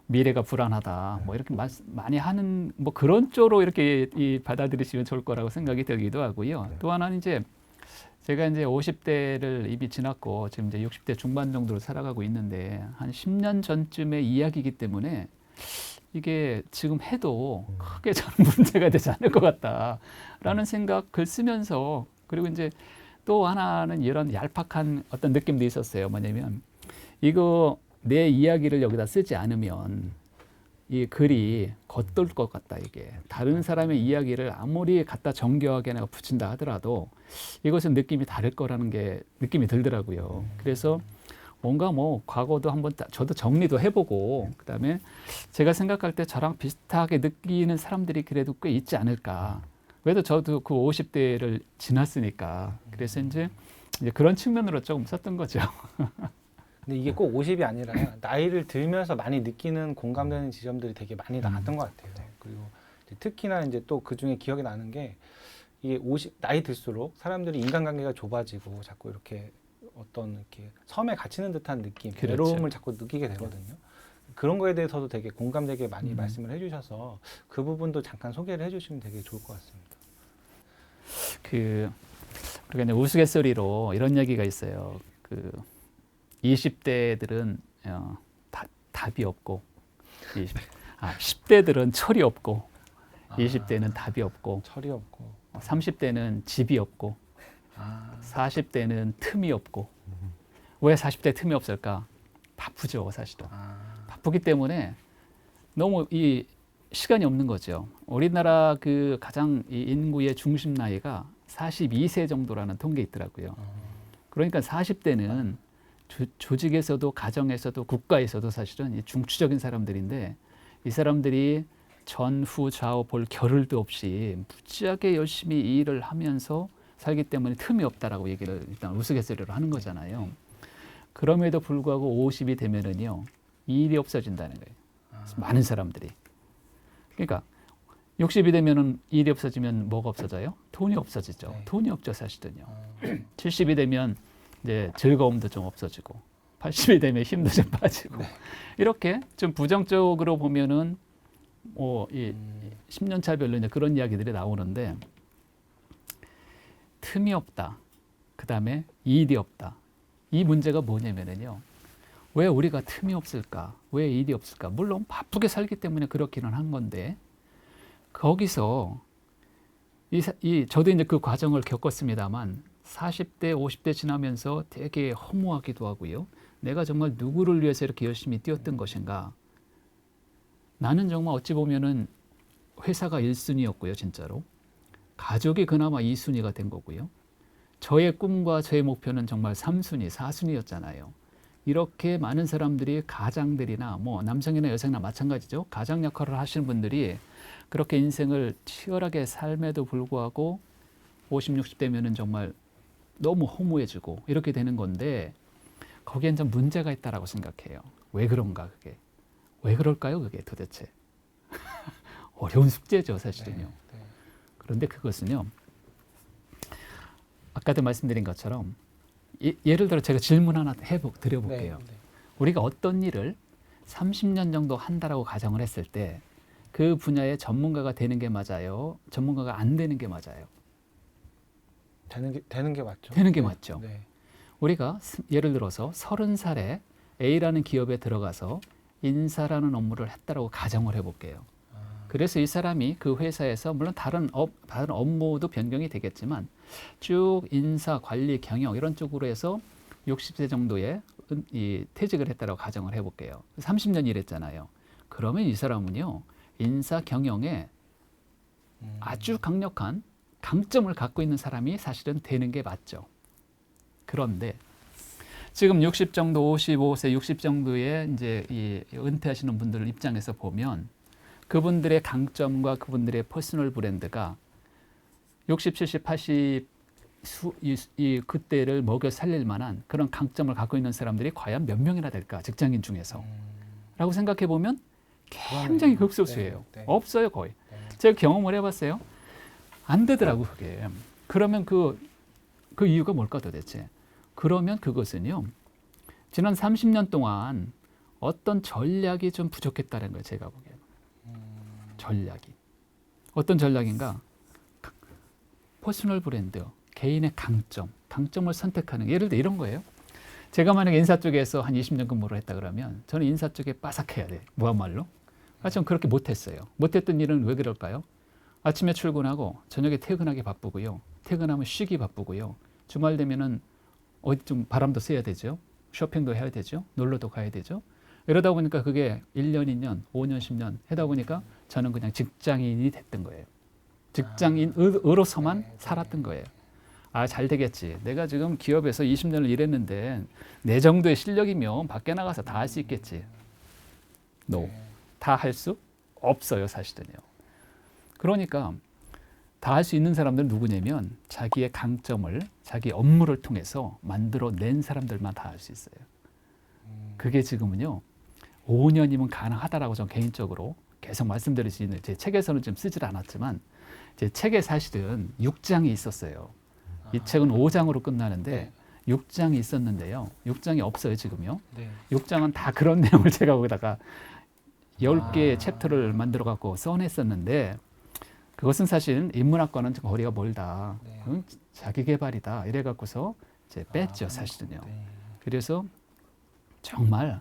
미래가 불안하다, 이렇게 많이 하는 그런 쪽으로 이렇게 받아들이시면 좋을 거라고 생각이 들기도 하고요. 네. 또 하나는 이제 제가 이제 50대를 이미 지났고 지금 이제 60대 중반 정도로 살아가고 있는데 한 10년 전쯤의 이야기이기 때문에 이게 지금 해도 크게 저는 문제가 되지 않을 것 같다라는 생각을 쓰면서 그리고 이제 또 하나는 이런 얄팍한 어떤 느낌도 있었어요. 뭐냐면 이거 내 이야기를 여기다 쓰지 않으면 이 글이 겉돌 것 같다 이게. 다른 사람의 이야기를 아무리 갖다 정교하게 내가 붙인다 하더라도 이것은 느낌이 다를 거라는 게 느낌이 들더라고요. 그래서 뭔가 과거도 한번 저도 정리도 해보고 그다음에 제가 생각할 때 저랑 비슷하게 느끼는 사람들이 그래도 꽤 있지 않을까. 왜냐면 저도 그 50대를 지났으니까. 그래서 이제 그런 측면으로 조금 썼던 거죠. 근데 이게 꼭 50이 아니라 나이를 들면서 많이 느끼는 공감되는 지점들이 되게 많이 나왔던 것 같아요. 그리고 이제 특히나 이제 또 그 중에 기억이 나는 게 이게 나이 들수록 사람들이 인간관계가 좁아지고 자꾸 이렇게 어떤 이렇게 섬에 갇히는 듯한 느낌, 그렇죠. 외로움을 자꾸 느끼게 되거든요. 그런 거에 대해서도 되게 공감되게 많이 말씀을 해주셔서 그 부분도 잠깐 소개를 해주시면 되게 좋을 것 같습니다. 우리가 이제 우스갯소리로 이런 얘기가 있어요. 20대들은 답이 없고 10대들은 철이 없고 20대는 답이 없고 철이 없고 30대는 집이 없고 40대는 틈이 없고. 왜 40대 틈이 없을까? 바쁘죠, 사실은. 바쁘기 때문에 너무 이 시간이 없는 거죠. 우리나라 가장 이 인구의 중심 나이가 42세 정도라는 통계 있더라고요. 그러니까 40대는 조직에서도 가정에서도 국가에서도 사실은 이 중추적인 사람들인데, 이 사람들이 전후 좌우 볼 겨를도 없이 무지하게 열심히 이 일을 하면서 살기 때문에 틈이 없다라고 얘기를 일단 우스갯소리로 하는 거잖아요. 그럼에도 불구하고 50이 되면은요, 이 일이 없어진다는 거예요. 많은 사람들이. 그러니까 60이 되면은 일이 없어지면 뭐가 없어져요? 돈이 없어지죠. 네. 돈이 없죠, 사실은요. 70이 되면 이제 즐거움도 좀 없어지고, 80이 되면 힘도 좀 빠지고, 이렇게 좀 부정적으로 보면은 이 10년 차별로 이제 그런 이야기들이 나오는데, 틈이 없다. 그 다음에 일이 없다. 이 문제가 뭐냐면요, 왜 우리가 틈이 없을까? 왜 일이 없을까? 물론 바쁘게 살기 때문에 그렇기는 한 건데, 거기서 저도 이제 그 과정을 겪었습니다만, 40대, 50대 지나면서 되게 허무하기도 하고요. 내가 정말 누구를 위해서 이렇게 열심히 뛰었던 것인가? 나는 정말 어찌 보면은 회사가 1순위였고요, 진짜로. 가족이 그나마 2순위가 된 거고요. 저의 꿈과 저의 목표는 정말 3순위, 4순위였잖아요. 이렇게 많은 사람들이, 가장들이나 뭐 남성이나 여성이나 마찬가지죠. 가장 역할을 하시는 분들이 그렇게 인생을 치열하게 삶에도 불구하고 50, 60대면은 정말 너무 허무해지고 이렇게 되는 건데, 거기엔 좀 문제가 있다라고 생각해요. 왜 그런가, 그게. 왜 그럴까요, 그게 도대체. 어려운 숙제죠, 사실은요. 네. 그런데 그것은요, 아까도 말씀드린 것처럼, 예를 들어 제가 질문 하나 드려볼게요. 네. 우리가 어떤 일을 30년 정도 한다라고 가정을 했을 때, 그 분야의 전문가가 되는 게 맞아요? 전문가가 안 되는 게 맞아요? 되는 게 맞죠. 되는 게 맞죠. 네. 우리가 예를 들어서 30살에 A라는 기업에 들어가서 인사라는 업무를 했다라고 가정을 해볼게요. 그래서 이 사람이 그 회사에서 물론 다른 업무도 변경이 되겠지만 쭉 인사, 관리, 경영 이런 쪽으로 해서 60세 정도에 퇴직을 했다라고 가정을 해볼게요. 30년 일했잖아요. 그러면 이 사람은요, 인사, 경영에 아주 강력한 강점을 갖고 있는 사람이 사실은 되는 게 맞죠. 그런데 지금 60 정도, 55세, 60 정도의 이제 이 은퇴하시는 분들 입장에서 보면, 그분들의 강점과 그분들의 퍼스널 브랜드가 60, 70, 80 그때를 먹여 살릴 만한 그런 강점을 갖고 있는 사람들이 과연 몇 명이나 될까, 직장인 중에서 라고 생각해 보면 굉장히 극소수예요. 네. 없어요, 거의. 네. 제가 경험을 해봤어요. 안 되더라고, 그게. 그러면 그 이유가 뭘까 도대체? 그러면 그것은요, 지난 30년 동안 어떤 전략이 좀 부족했다는 거예요, 제가 보기에는. 전략이. 어떤 전략인가? 퍼스널 브랜드, 개인의 강점을 선택하는 게, 예를 들어 이런 거예요. 제가 만약에 인사 쪽에서 한 20년 근무를 했다 그러면 저는 인사 쪽에 빠삭해야 돼, 무한말로. 전 그렇게 못했어요. 못했던 일은 왜 그럴까요? 아침에 출근하고 저녁에 퇴근하기 바쁘고요. 퇴근하면 쉬기 바쁘고요. 주말 되면은 어디 좀 바람도 쐬야 되죠. 쇼핑도 해야 되죠. 놀러도 가야 되죠. 이러다 보니까 그게 1년, 2년, 5년, 10년 하다 보니까 저는 그냥 직장인이 됐던 거예요. 직장인으로서만 살았던 거예요. 잘 되겠지. 내가 지금 기업에서 20년을 일했는데 내 정도의 실력이면 밖에 나가서 다 할 수 있겠지. 다 할 수 없어요, 사실은요. 그러니까 다 할 수 있는 사람들은 누구냐면 자기의 강점을 자기 업무를 통해서 만들어낸 사람들만 다 할 수 있어요. 그게 지금은요, 5년이면 가능하다라고 저는 개인적으로 계속 말씀드리시는 제 책에서는 좀 쓰질 않았지만 제 책에 사실은 6장이 있었어요. 이 책은 5장으로 끝나는데 네. 6장이 있었는데요. 6장이 없어요 지금요. 네. 6장은 다 그런 내용을 제가 거기다가 10개의 챕터를 만들어 갖고 써냈었는데 그것은 사실 인문학과는 좀 거리가 멀다. 네. 그건 자기 개발이다. 이래 갖고서 이제 뺐죠 사실은요. 네. 그래서 정말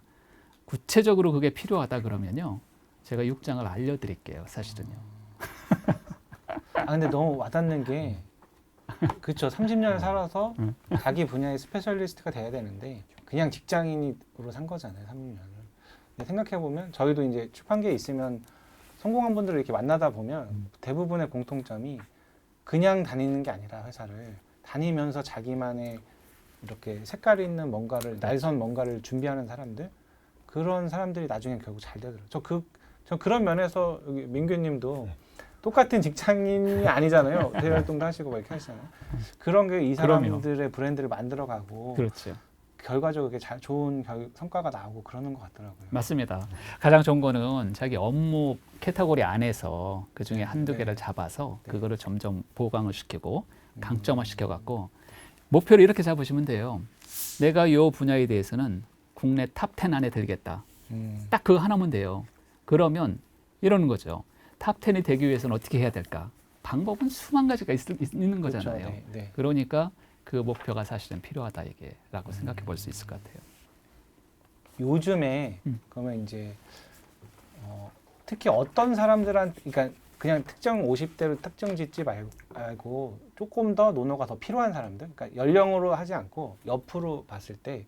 구체적으로 그게 필요하다 그러면요. 제가 6장을 알려드릴게요 사실은요. 아 근데 너무 와닿는 게 그렇죠. 30년을 살아서 자기 분야의 스페셜리스트가 돼야 되는데 그냥 직장인으로 산 거잖아요. 30년을. 생각해 보면 저희도 이제 출판계에 있으면 성공한 분들을 이렇게 만나다 보면 대부분의 공통점이 그냥 다니는 게 아니라 회사를 다니면서 자기만의 이렇게 색깔 있는 뭔가를 날선 뭔가를 준비하는 사람들 그런 사람들이 나중에 결국 잘 되더라고요. 저 그런 면에서 여기 민규님도 똑같은 직장인이 아니잖아요. 대외 활동도 하시고 막 이렇게 하시잖아요. 그런 게 이 사람들의 브랜드를 만들어가고 그렇죠. 결과적으로 좋은 성과가 나오고 그러는 것 같더라고요. 맞습니다. 가장 좋은 거는 자기 업무 캐터고리 안에서 그 중에 한두 네. 개를 잡아서 네. 그거를 점점 보강을 시키고 강점화 시켜갖고 목표를 이렇게 잡으시면 돼요. 내가 이 분야에 대해서는 국내 탑 10 안에 들겠다. 딱 그거 하나면 돼요. 그러면 이러는 거죠. 탑 10이 되기 위해서는 어떻게 해야 될까? 방법은 수만 가지가 있는 거잖아요. 그렇죠. 네, 네. 그러니까 그 목표가 사실은 필요하다 이게라고 생각해 볼 수 있을 것 같아요. 요즘에 그러면 이제 특히 어떤 사람들한테 그러니까 그냥 특정 50대로 특정 짓지 말고 조금 더 노노가 더 필요한 사람들 그러니까 연령으로 하지 않고 옆으로 봤을 때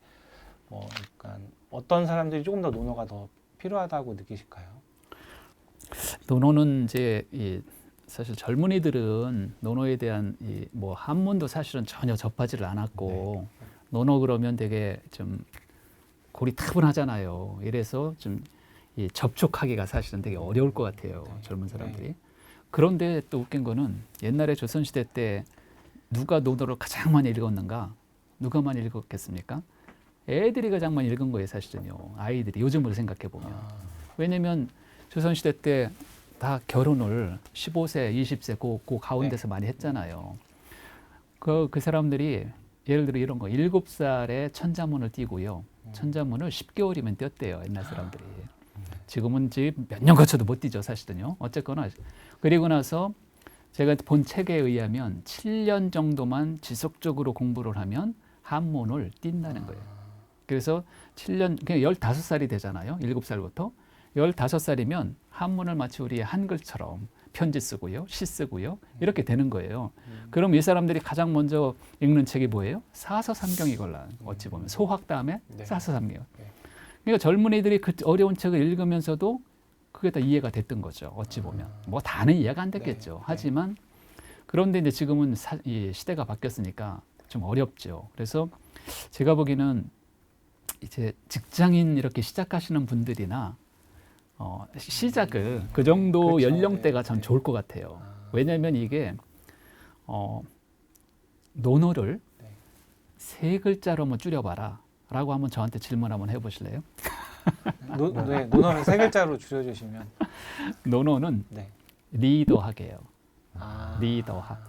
약간 어떤 사람들이 조금 더 노노가 더 필요하다고 느끼실까요? 노노는 이제 사실 젊은이들은 노노에 대한 뭐 한문도 사실은 전혀 접하지를 않았고 노노 그러면 되게 좀 고리타분하잖아요. 이래서 좀 접촉하기가 사실은 되게 어려울 것 같아요. 젊은 사람들이. 그런데 또 웃긴 거는 옛날에 조선시대 때 누가 노노를 가장 많이 읽었는가? 누가 많이 읽었겠습니까? 애들이 가장 많이 읽은 거예요, 사실은요. 아이들이 요즘으로 생각해 보면. 왜냐면 조선시대 때 다 결혼을 15세, 20세 그 가운데서 많이 했잖아요. 그 사람들이 예를 들어 이런 거 7살에 천자문을 띄고요. 천자문을 10개월이면 띄었대요, 옛날 사람들이. 지금은 몇 년 거쳐도 못 띄죠, 사실은요. 어쨌거나 그리고 나서 제가 본 책에 의하면 7년 정도만 지속적으로 공부를 하면 한문을 띈다는 거예요. 그래서 7년, 그냥 15살이 되잖아요. 7살부터. 15살이면 한문을 마치 우리의 한글처럼 편지 쓰고요, 시 쓰고요, 이렇게 되는 거예요. 그럼 이 사람들이 가장 먼저 읽는 책이 뭐예요? 사서삼경이걸라. 어찌 보면 소학 다음에 사서삼경. 그러니까 젊은이들이 그 어려운 책을 읽으면서도 그게 다 이해가 됐던 거죠. 어찌 보면 뭐 다는 이해가 안 됐겠죠. 하지만 그런데 이제 지금은 이 시대가 바뀌었으니까 좀 어렵죠. 그래서 제가 보기에는 이제 직장인 이렇게 시작하시는 분들이나 시작을 그 정도 그렇죠. 연령대가 전 좋을 것 같아요. 왜냐하면 이게 논어를 세 글자로 한번 줄여봐라라고 한번 저한테 질문 한번 해보실래요? 논어를 세 글자로 줄여주시면 논어는 리더학이에요. 리더학.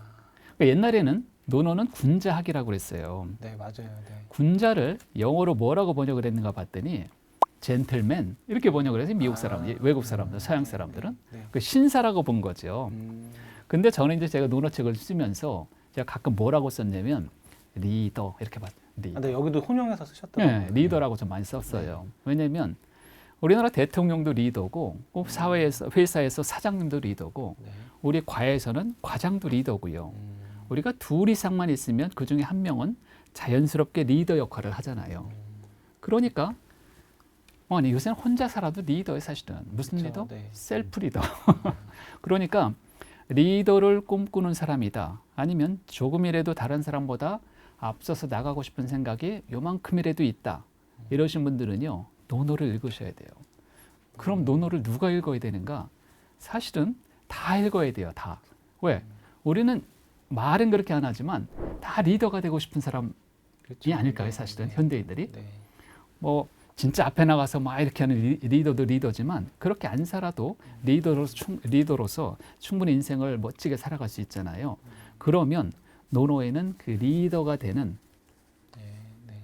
그러니까 옛날에는 논어는 군자학이라고 그랬어요. 네, 맞아요. 네. 군자를 영어로 뭐라고 번역을 했는가 봤더니 젠틀맨 이렇게 번역을 해서 미국 사람, 외국 사람들, 서양 사람들은 그 신사라고 본 거죠. 근데 저는 이제 제가 논어책을 쓰면서 제가 가끔 뭐라고 썼냐면 리더 이렇게 봤어요. 리더. 네, 여기도 혼용해서 쓰셨더라고요. 네, 리더라고 좀 많이 썼어요. 왜냐하면 우리나라 대통령도 리더고 꼭 사회에서 회사에서 사장님도 리더고 우리 과에서는 과장도 리더고요. 우리가 둘 이상만 있으면 그 중에 한 명은 자연스럽게 리더 역할을 하잖아요. 그러니까 아니 요새는 혼자 살아도 리더예요 사실은. 무슨 그렇죠, 리더? 네. 셀프 리더. 그러니까 리더를 꿈꾸는 사람이다. 아니면 조금이라도 다른 사람보다 앞서서 나가고 싶은 생각이 요만큼이라도 있다. 이러신 분들은요. 논어를 읽으셔야 돼요. 그럼 논어를 누가 읽어야 되는가? 사실은 다 읽어야 돼요. 다. 왜? 우리는 말은 그렇게 안 하지만 다 리더가 되고 싶은 사람이 아닐까요? 사실은 현대인들이. 뭐 진짜 앞에 나가서 막 이렇게 하는 리더도 리더지만 그렇게 안 살아도 리더로서 충분히 인생을 멋지게 살아갈 수 있잖아요. 그러면 노노에는 그 리더가 되는 네, 네.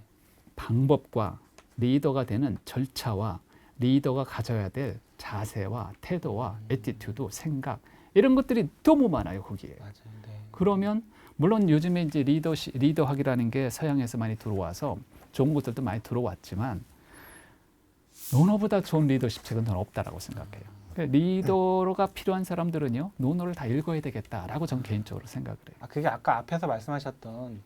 방법과 리더가 되는 절차와 리더가 가져야 될 자세와 태도와 애티튜드, 생각 이런 것들이 너무 많아요 거기에. 맞아요. 네. 그러면 물론 요즘에 이제 리더학이라는 게 서양에서 많이 들어와서 좋은 것들도 많이 들어왔지만 노노보다 좋은 리더십 책은 저는 없다라고 생각해요. 그러니까 리더가 필요한 사람들은요 노노를 다 읽어야 되겠다라고 저는 개인적으로 생각을 해요. 아, 그게 아까 앞에서 말씀하셨던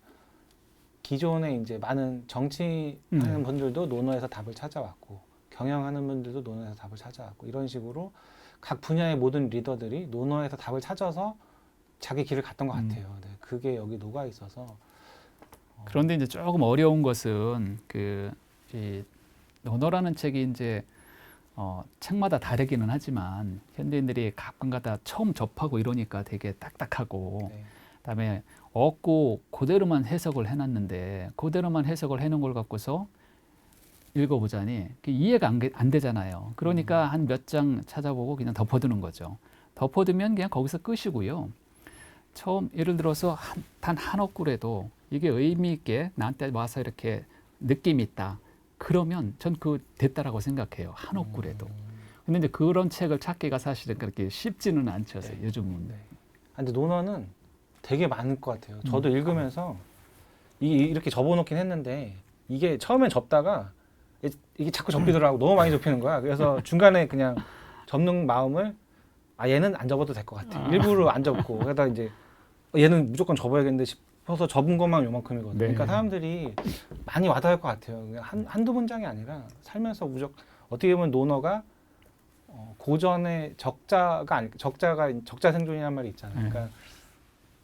기존에 이제 많은 정치하는 분들도 논어에서 답을 찾아왔고 경영하는 분들도 논어에서 답을 찾아왔고 이런 식으로 각 분야의 모든 리더들이 논어에서 답을 찾아서 자기 길을 갔던 것 같아요. 네, 그게 여기 녹아 있어서 그런데 이제 조금 어려운 것은 이 논어라는 책이 이제 책마다 다르기는 하지만 현대인들이 가끔가다 처음 접하고 이러니까 되게 딱딱하고 네. 그다음에 없고 그대로만 해석을 해놨는데 그대로만 해석을 해놓은 걸 갖고서 읽어보자니 이해가 안 되잖아요. 그러니까 한 몇 장 찾아보고 그냥 덮어두는 거죠. 덮어두면 그냥 거기서 끝이고요. 처음 예를 들어서 단 한 억구라도 이게 의미 있게 나한테 와서 이렇게 느낌이 있다. 그러면 전 그 됐다라고 생각해요. 한 억구라도. 근데 이제 그런 책을 찾기가 사실은 그렇게 쉽지는 않죠. 네. 요즘은. 네. 아, 근데 논어는 되게 많을 것 같아요. 저도 읽으면서 이렇게 접어놓긴 했는데 이게 처음엔 접다가 이게 자꾸 접히더라고. 너무 많이 접히는 거야. 그래서 중간에 그냥 접는 마음을 얘는 안 접어도 될 것 같아. 일부러 안 접고 그러다 이제 얘는 무조건 접어야겠는데 싶어서 접은 것만 요만큼이거든요. 네. 그러니까 사람들이 많이 와닿을 것 같아요. 그냥 한두 문장이 아니라 살면서 어떻게 보면 논어가 고전의 적자가 적자 생존이라는 말이 있잖아요. 그러니까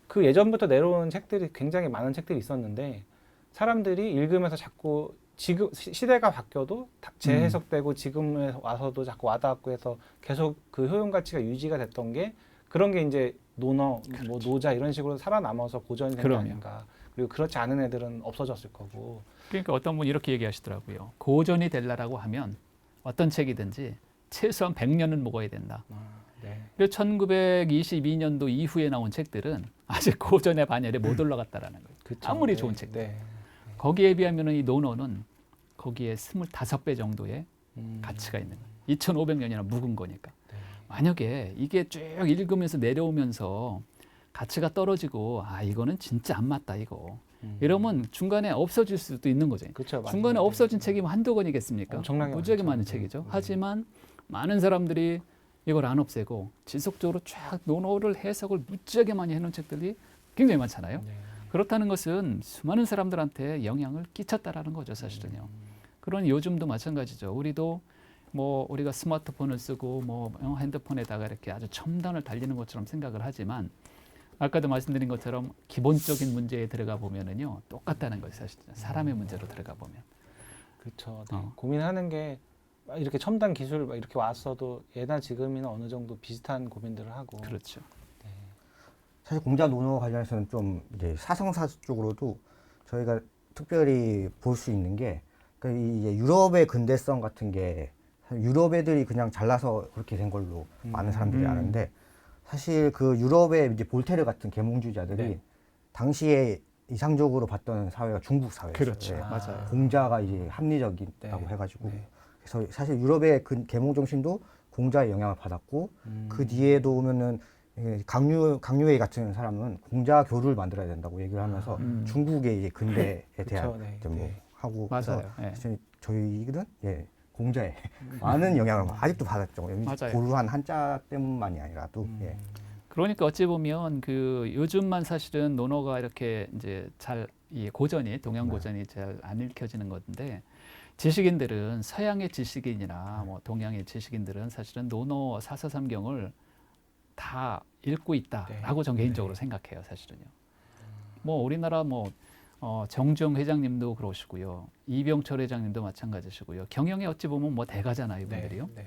그 예전부터 내려온 책들이 굉장히 많은 책들이 있었는데 사람들이 읽으면서 자꾸 지금 시대가 바뀌어도 재해석되고 지금에 와서도 자꾸 와닿고 해서 계속 그 효용 가치가 유지가 됐던 게 그런 게 이제 논어, 뭐 노자 이런 식으로 살아남아서 고전이 된 게 아닌가. 그리고 그렇지 않은 애들은 없어졌을 거고. 그러니까 어떤 분이 이렇게 얘기하시더라고요. 고전이 되려고 하면 어떤 책이든지 최소한 100년은 먹어야 된다. 네. 그래서 1922년도 이후에 나온 책들은 아직 고전의 반열에 못 올라갔다라는 거예요. 그쵸. 아무리 네. 좋은 책들. 네. 거기에 비하면 이 논어는 거기에 25배 정도의 가치가 있는 거예요. 2500년이나 묵은 거니까. 네. 만약에 이게 쭉 읽으면서 내려오면서 가치가 떨어지고 이거는 진짜 안 맞다 이거. 이러면 중간에 없어질 수도 있는 거죠. 그쵸, 중간에 맞아요. 없어진 책이 한두 권이겠습니까? 엄청나게 무지하게 많죠. 많은 네. 책이죠. 네. 하지만 많은 사람들이 이걸 안 없애고 지속적으로 쫙 논어를 해석을 무지하게 많이 해놓은 책들이 굉장히 많잖아요. 네. 그렇다는 것은 수많은 사람들한테 영향을 끼쳤다라는 거죠, 사실은요. 그러니 요즘도 마찬가지죠. 우리도 뭐 우리가 스마트폰을 쓰고 뭐 핸드폰에다가 이렇게 아주 첨단을 달리는 것처럼 생각을 하지만 아까도 말씀드린 것처럼 기본적인 문제에 들어가 보면은요 똑같다는 거죠, 사실 사람의 문제로 들어가 보면. 그렇죠. 네. 고민하는 게 이렇게 첨단 기술 막 이렇게 왔어도 예나 지금이나 어느 정도 비슷한 고민들을 하고. 그렇죠. 네. 사실 공자 논어 관련해서는 좀 이제 사성사 쪽으로도 저희가 특별히 볼 수 있는 게 그러니까 이제 유럽의 근대성 같은 게 유럽 애들이 그냥 잘나서 그렇게 된 걸로 많은 사람들이 아는데 사실 그 유럽의 이제 볼테르 같은 계몽주의자들이 네. 당시에 이상적으로 봤던 사회가 중국 사회였어요. 그렇죠. 예. 맞아요. 공자가 이제 합리적이라고 네. 해가지고 네. 그래서 사실 유럽의 그 계몽 정신도 공자의 영향을 받았고 그 뒤에도 오면은 강유의 같은 사람은 공자 교를 만들어야 된다고 얘기를 하면서 중국의 이제 근대에 대한 그쵸, 네. 이제 뭐 네. 하고 맞아요. 그래서 예. 사실 저희는 공자의 많은 영향을 아직도 받았죠. 맞아요. 고루한 한자 때문만이 아니라도 예. 그러니까 어찌 보면 그 요즘만 사실은 논어가 이렇게 이제 이 고전이 동양 고전이 잘 안 읽혀지는 건데 지식인들은 서양의 지식인이나 뭐 동양의 지식인들은 사실은 논어 사서삼경을 다 읽고 있다라고 저는 개인적으로 생각해요, 사실은요. 뭐 우리나라 정주영 회장님도 그러시고요, 이병철 회장님도 마찬가지시고요. 경영에 어찌 보면 뭐 대가잖아요, 이분들이요. 네.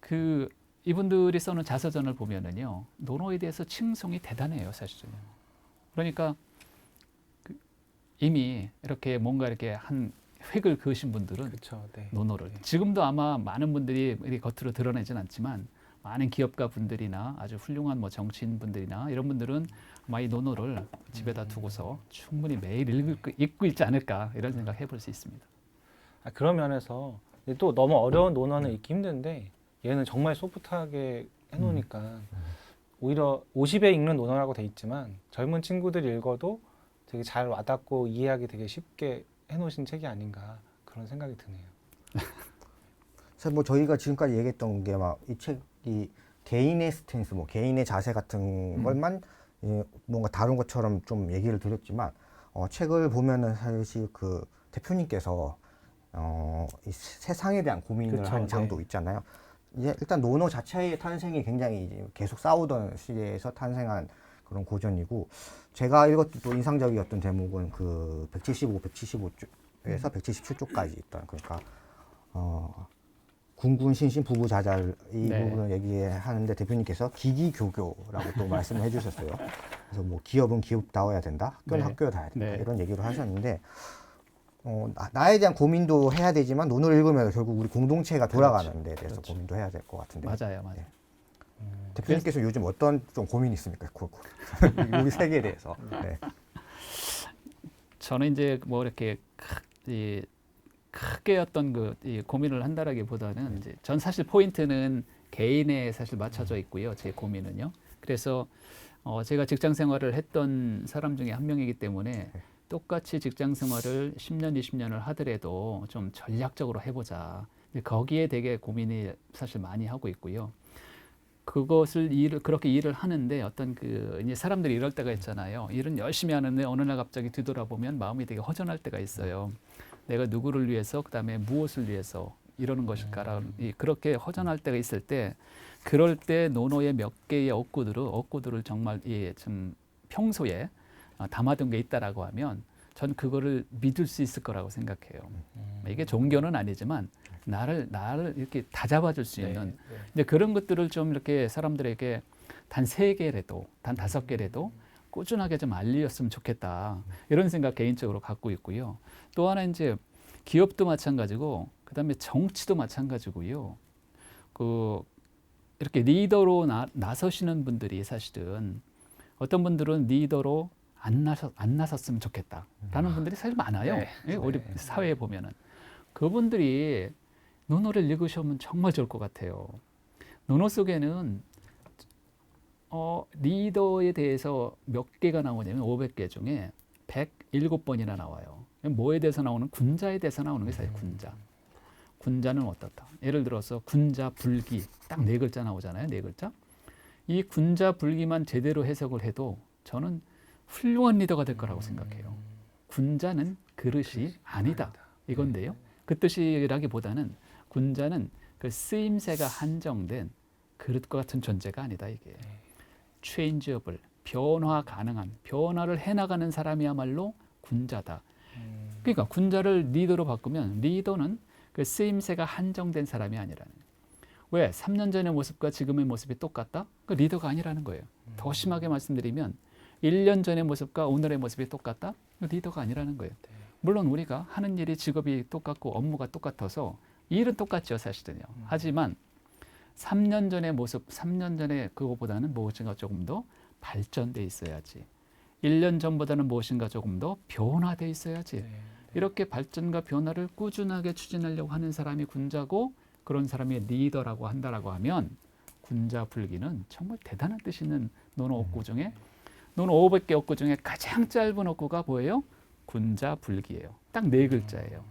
그 이분들이 써놓은 자서전을 보면은요 논어에 대해서 칭송이 대단해요, 사실은요. 그러니까 이미 이렇게 뭔가 이렇게 한 획을 그으신 분들은 그렇죠. 네. 노노를 네. 지금도 아마 많은 분들이 이렇게 겉으로 드러내진 않지만 많은 기업가 분들이나 아주 훌륭한 뭐 정치인 분들이나 이런 분들은 아마 이 노노를 집에다 두고서 충분히 매일 읽고 있지 않을까 이런 생각 해볼 수 있습니다. 그런 면에서 근데 또 너무 어려운 논어는 읽기 힘든데 얘는 정말 소프트하게 해놓으니까 오히려 50에 읽는 논어라고 돼 있지만 젊은 친구들이 읽어도 되게 잘 와닿고 이해하기 되게 쉽게 해놓으신 책이 아닌가 그런 생각이 드네요. 사실 뭐 저희가 지금까지 얘기했던 게 막 이 책이 개인의 스탠스, 뭐 개인의 자세 같은 것만 뭔가 다룬 것처럼 좀 얘기를 드렸지만 책을 보면은 사실 그 대표님께서 이 세상에 대한 고민을 그쵸, 하는 장도 네. 있잖아요. 이제 일단 논어 자체의 탄생이 굉장히 이제 계속 싸우던 시대에서 탄생한 그런 고전이고 제가 읽었던 또 인상적이었던 대목은 그 175, 175쪽에서 177쪽까지 있던 그러니까 군군 신신 부부 자잘 이 네. 부분을 얘기하는데 대표님께서 기기교교라고 또 말씀을 해주셨어요. 그래서 뭐 기업은 기업다워야 된다, 학교는 네. 학교다워야 된다 네. 이런 얘기를 하셨는데 나에 대한 고민도 해야 되지만 논어를 읽으면 결국 우리 공동체가 돌아가는 데 대해서 그렇죠. 고민도 해야 될 것 같은데 맞아요, 맞아요. 대표님께서 요즘 어떤 좀 고민이 있습니까? 우리 세계에 대해서. 네. 저는 이제 뭐 이렇게 크게 어떤 이 고민을 한다라기보다는 이제 전 사실 포인트는 개인에 사실 맞춰져 있고요. 제 고민은요. 그래서 제가 직장 생활을 했던 사람 중에 한 명이기 때문에 똑같이 직장 생활을 10년, 20년을 하더라도 좀 전략적으로 해보자. 거기에 되게 고민이 사실 많이 하고 있고요. 그것을 그렇게 일을 하는데 어떤 이제 사람들이 이럴 때가 있잖아요. 일은 열심히 하는데 어느 날 갑자기 뒤돌아보면 마음이 되게 허전할 때가 있어요. 내가 누구를 위해서 그다음에 무엇을 위해서 이러는 것일까라 그렇게 허전할 때가 있을 때 그럴 때 노노의 몇 개의 억구들을 정말 좀 평소에 담아둔 게 있다라고 하면 전 그거를 믿을 수 있을 거라고 생각해요. 이게 종교는 아니지만 나를 이렇게 다잡아줄 수 있는 근데 그런 것들을 좀 이렇게 사람들에게 단 3개라도 단 5개라도 꾸준하게 좀 알렸으면 좋겠다 이런 생각 개인적으로 갖고 있고요. 또 하나 이제 기업도 마찬가지고 그다음에 정치도 마찬가지고요. 이렇게 리더로 나서시는 분들이 사실은 어떤 분들은 리더로 안 나섰으면 좋겠다라는 분들이 사실 많아요. 네. 우리 사회에 보면은 그분들이 논어를 읽으시면 정말 좋을 것 같아요. 논어 속에는 리더에 대해서 몇 개가 나오냐면 500개 중에 107번이나 나와요. 뭐에 대해서 나오는 군자에 대해서 나오는 게 사실 군자. 군자는 어떻다. 예를 들어서 군자 불기 딱 4글자 나오잖아요. 4글자. 이 군자 불기만 제대로 해석을 해도 저는 훌륭한 리더가 될 거라고 생각해요. 군자는 그릇이 아니다. 이건데요. 그 뜻이라기보다는 군자는 그 쓰임새가 한정된 그릇과 같은 존재가 아니다. 이게 체인지업을 변화 가능한 변화를 해나가는 사람이야말로 군자다. 그러니까 군자를 리더로 바꾸면 리더는 그 쓰임새가 한정된 사람이 아니라는 거예요. 왜? 3년 전의 모습과 지금의 모습이 똑같다? 그 리더가 아니라는 거예요. 더 심하게 말씀드리면 1년 전의 모습과 오늘의 모습이 똑같다? 그 리더가 아니라는 거예요. 물론 우리가 하는 일이 직업이 똑같고 업무가 똑같아서 일은 똑같죠, 사실은요. 하지만 3년 전의 모습, 3년 전의 그거보다는 무엇인가 조금 더 발전돼 있어야지. 1년 전보다는 무엇인가 조금 더 변화돼 있어야지. 이렇게 발전과 변화를 꾸준하게 추진하려고 하는 사람이 군자고 그런 사람이 리더라고 한다라고 하면 군자 불기는 정말 대단한 뜻 있는 논어 억구 중에 논어 500개 억구 중에 가장 짧은 억구가 뭐예요? 군자 불기예요. 딱 4글자예요.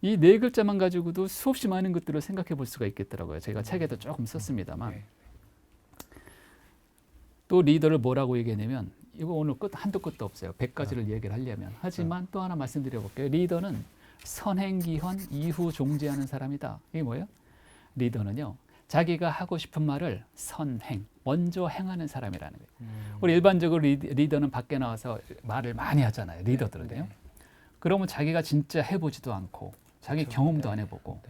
이 4글자만 가지고도 수없이 많은 것들을 생각해 볼 수가 있겠더라고요. 제가 책에도 조금 썼습니다만. 또 리더를 뭐라고 얘기하냐면 이거 오늘 한도 끝도 없어요. 100가지를 얘기를 하려면. 하지만 또 하나 말씀드려 볼게요. 리더는 선행기헌 이후 종지하는 사람이다. 이게 뭐예요? 리더는요. 자기가 하고 싶은 말을 선행, 먼저 행하는 사람이라는 거예요. 우리 일반적으로 리더는 밖에 나와서 말을 많이 하잖아요. 리더들은요. 그러면 자기가 진짜 해보지도 않고 자기 경험도 안 해보고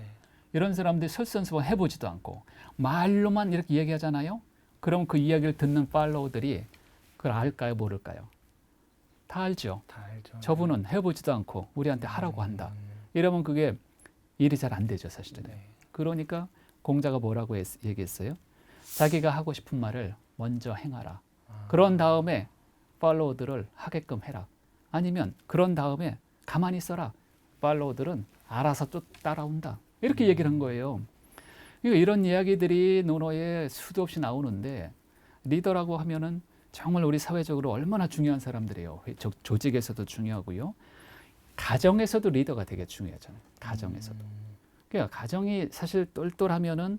이런 사람들이 설선수범 해보지도 않고 말로만 이렇게 얘기하잖아요. 그럼 그 이야기를 듣는 팔로워들이 그걸 알까요? 모를까요? 다 알죠. 다 알죠. 저분은 해보지도 않고 우리한테 하라고 한다. 이러면 그게 일이 잘 안 되죠, 사실은. 네. 그러니까 공자가 뭐라고 얘기했어요? 자기가 하고 싶은 말을 먼저 행하라. 그런 다음에 팔로우들을 하게끔 해라. 아니면 그런 다음에 가만히 있어라. 팔로우들은 알아서 또 따라온다. 이렇게 얘기를 한 거예요. 그러니까 이런 이야기들이 논어에 수도 없이 나오는데 리더라고 하면은 정말 우리 사회적으로 얼마나 중요한 사람들이에요. 조직에서도 중요하고요. 가정에서도 리더가 되게 중요하잖아요. 가정에서도. 그러니까 가정이 사실 똘똘하면은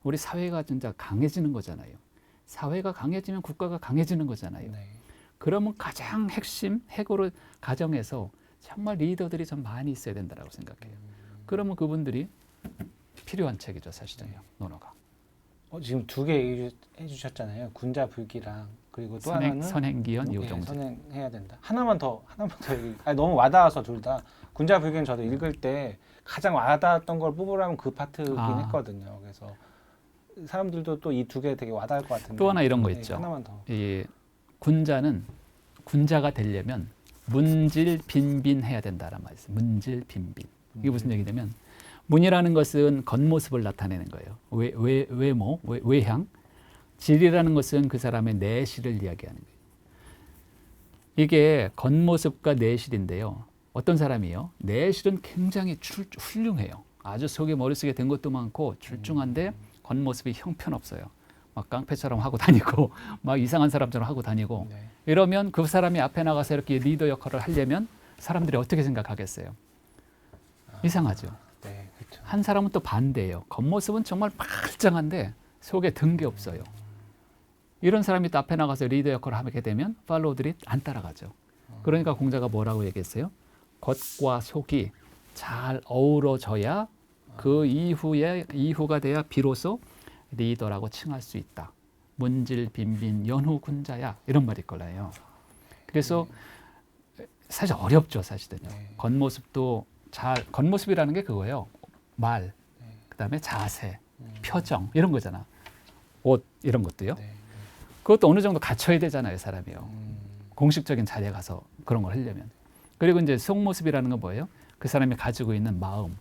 우리 사회가 진짜 강해지는 거잖아요. 사회가 강해지면 국가가 강해지는 거잖아요. 네. 그러면 가장 핵으로 가정에서 정말 리더들이 좀 많이 있어야 된다고 생각해요. 그러면 그분들이 필요한 책이죠, 사실은요. 논어가. 지금 두 개 얘기해 주셨잖아요. 군자불기랑 그리고 또 하나는 선행기연 네, 요정제. 선행해야 된다. 하나만 더 얘기. 너무 와닿아서 둘 다. 군자불기는 저도 읽을 때 가장 와닿았던 걸 뽑으라면 그 파트긴 했거든요. 그래서 사람들도 또 이 두 개 되게 와닿을 것 같은데. 또 하나 이런 거 네, 있죠. 하나만 더. 이 군자는 군자가 되려면 문질빈빈해야 된다란 말이 있어요. 문질빈빈. 이게 무슨 얘기냐면 문이라는 것은 겉모습을 나타내는 거예요. 외모, 외향. 질이라는 것은 그 사람의 내실을 이야기하는 거예요. 이게 겉모습과 내실인데요. 어떤 사람이요? 내실은 굉장히 훌륭해요. 아주 속에 머릿속에 든 것도 많고 출중한데 겉모습이 형편없어요. 막 깡패처럼 하고 다니고 막 이상한 사람처럼 하고 다니고 네. 이러면 그 사람이 앞에 나가서 이렇게 리더 역할을 하려면 사람들이 어떻게 생각하겠어요? 이상하죠. 네, 그렇죠. 한 사람은 또 반대예요. 겉모습은 정말 말짱한데 속에 든 게 없어요. 이런 사람이 또 앞에 나가서 리더 역할을 하게 되면 팔로우들이 안 따라가죠. 그러니까 공자가 뭐라고 얘기했어요? 겉과 속이 잘 어우러져야 그 이후가 돼야 비로소 리더라고 칭할 수 있다. 문질 빈빈 연후 군자야 이런 말일 거라요. 그래서 사실 어렵죠, 사실은요. 네. 겉모습이라는 게 그거예요. 말, 그다음에 자세, 표정 이런 거잖아. 옷 이런 것도요. 네. 그것도 어느 정도 갖춰야 되잖아요, 사람이요. 공식적인 자리에 가서 그런 걸 하려면. 그리고 이제 속모습이라는 건 뭐예요? 그 사람이 가지고 있는 마음,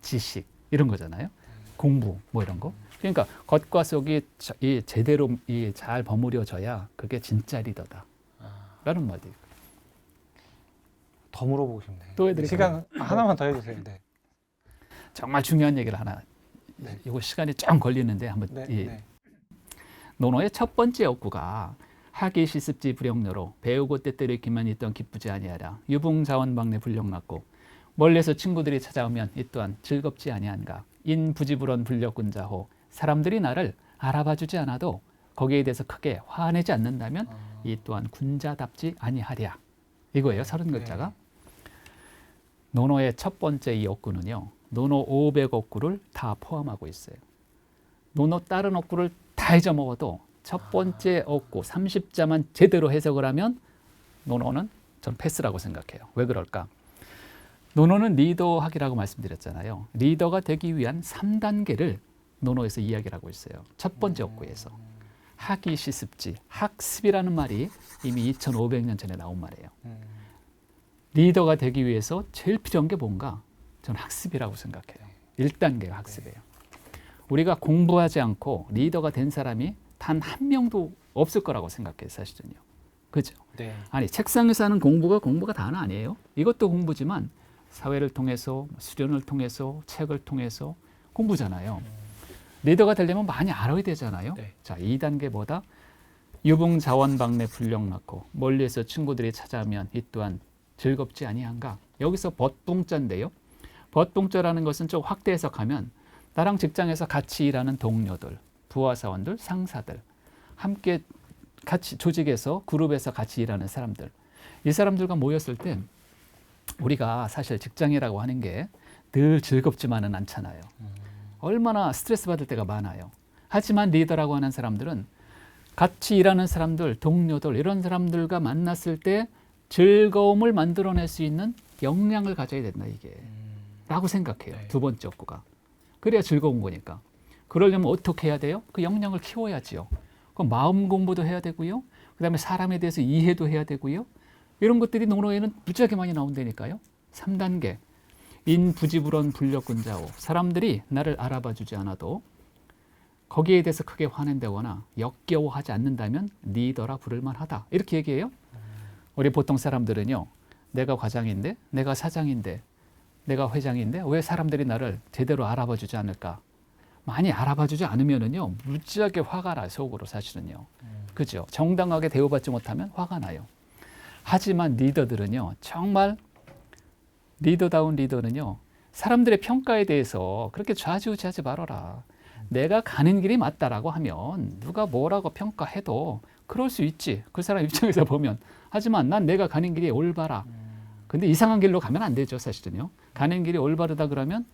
지식 이런 거잖아요. 공부 뭐 이런 거. 그러니까 겉과 속이 제대로 잘 버무려져야 그게 진짜 리더다. 라는 말이에요. 더 물어보고 싶네. 또 해드릴까요? 시간 하나만 더 해주세요. 네. 정말 중요한 얘기를 하나. 네. 이거 시간이 좀 걸리는데 한번 네. 이 네. 논어의 첫 번째 어구가 하기 시습지 불영녀로 배우고 때때리기만 있던 기쁘지 아니하라. 유붕자원방내 불령났고 멀리서 친구들이 찾아오면 이 또한 즐겁지 아니한가. 인부지불원 불력군자호. 사람들이 나를 알아봐주지 않아도 거기에 대해서 크게 화내지 않는다면 이 또한 군자답지 아니하랴. 이거예요. 30글자가. 논어의 첫 번째 이 어구는요. 논어 500어구를 다 포함하고 있어요. 논어 다른 어구를 다 잊어먹어도 첫 번째 어구 30자만 제대로 해석을 하면 논어는 전 패스라고 생각해요. 왜 그럴까? 논어는 리더학이라고 말씀드렸잖아요. 리더가 되기 위한 3단계를 논어에서 이야기를 하고 있어요. 첫 번째 어구에서. 학이 시습지, 학습이라는 말이 이미 2500년 전에 나온 말이에요. 리더가 되기 위해서 제일 필요한 게 뭔가? 저는 학습이라고 생각해요. 1단계가 학습이에요. 우리가 공부하지 않고 리더가 된 사람이 단 한 명도 없을 거라고 생각해요, 사실은요. 그죠? 네. 아니, 책상에서 하는 공부가 다는 아니에요. 이것도 공부지만 사회를 통해서, 수련을 통해서, 책을 통해서 공부잖아요. 리더가 되려면 많이 알아야 되잖아요. 네. 자, 2단계 뭐다? 유붕자원방내 불령났고 멀리에서 친구들이 찾아오면 이 또한 즐겁지 아니한가? 여기서 벗붕자인데요. 벗붕자라는 것은 좀 확대 해석하면 나랑 직장에서 같이 일하는 동료들, 부하사원들, 상사들, 함께 같이 조직에서 그룹에서 같이 일하는 사람들, 이 사람들과 모였을 때 우리가 사실 직장이라고 하는 게 늘 즐겁지만은 않잖아요. 얼마나 스트레스 받을 때가 많아요. 하지만 리더라고 하는 사람들은 같이 일하는 사람들, 동료들 이런 사람들과 만났을 때 즐거움을 만들어낼 수 있는 역량을 가져야 된다 이게 라고 생각해요. 네. 두 번째 업구가. 그래야 즐거운 거니까. 그러려면 어떻게 해야 돼요? 그 역량을 키워야지요. 그럼 마음 공부도 해야 되고요. 그다음에 사람에 대해서 이해도 해야 되고요. 이런 것들이 논어에는 무지하게 많이 나온다니까요. 3단계 인부지불언 불력군자오. 사람들이 나를 알아봐 주지 않아도 거기에 대해서 크게 화낸다거나 역겨워하지 않는다면 리더라 부를 만하다. 이렇게 얘기해요. 우리 보통 사람들은요. 내가 과장인데, 내가 사장인데, 내가 회장인데 왜 사람들이 나를 제대로 알아봐 주지 않을까? 많이 알아봐 주지 않으면은요. 무지하게 화가 나요. 속으로 사실은요. 그죠? 정당하게 대우받지 못하면 화가 나요. 하지만 리더들은요. 정말 리더다운 리더는요. 사람들의 평가에 대해서 그렇게 좌지우지하지 말아라. 내가 가는 길이 맞다라고 하면 누가 뭐라고 평가해도 그럴 수 있지. 그 사람 입장에서 보면. 하지만 난 내가 가는 길이 올바라. 근데 이상한 길로 가면 안 되죠. 사실은요. 가는 길이 올바르다 그러면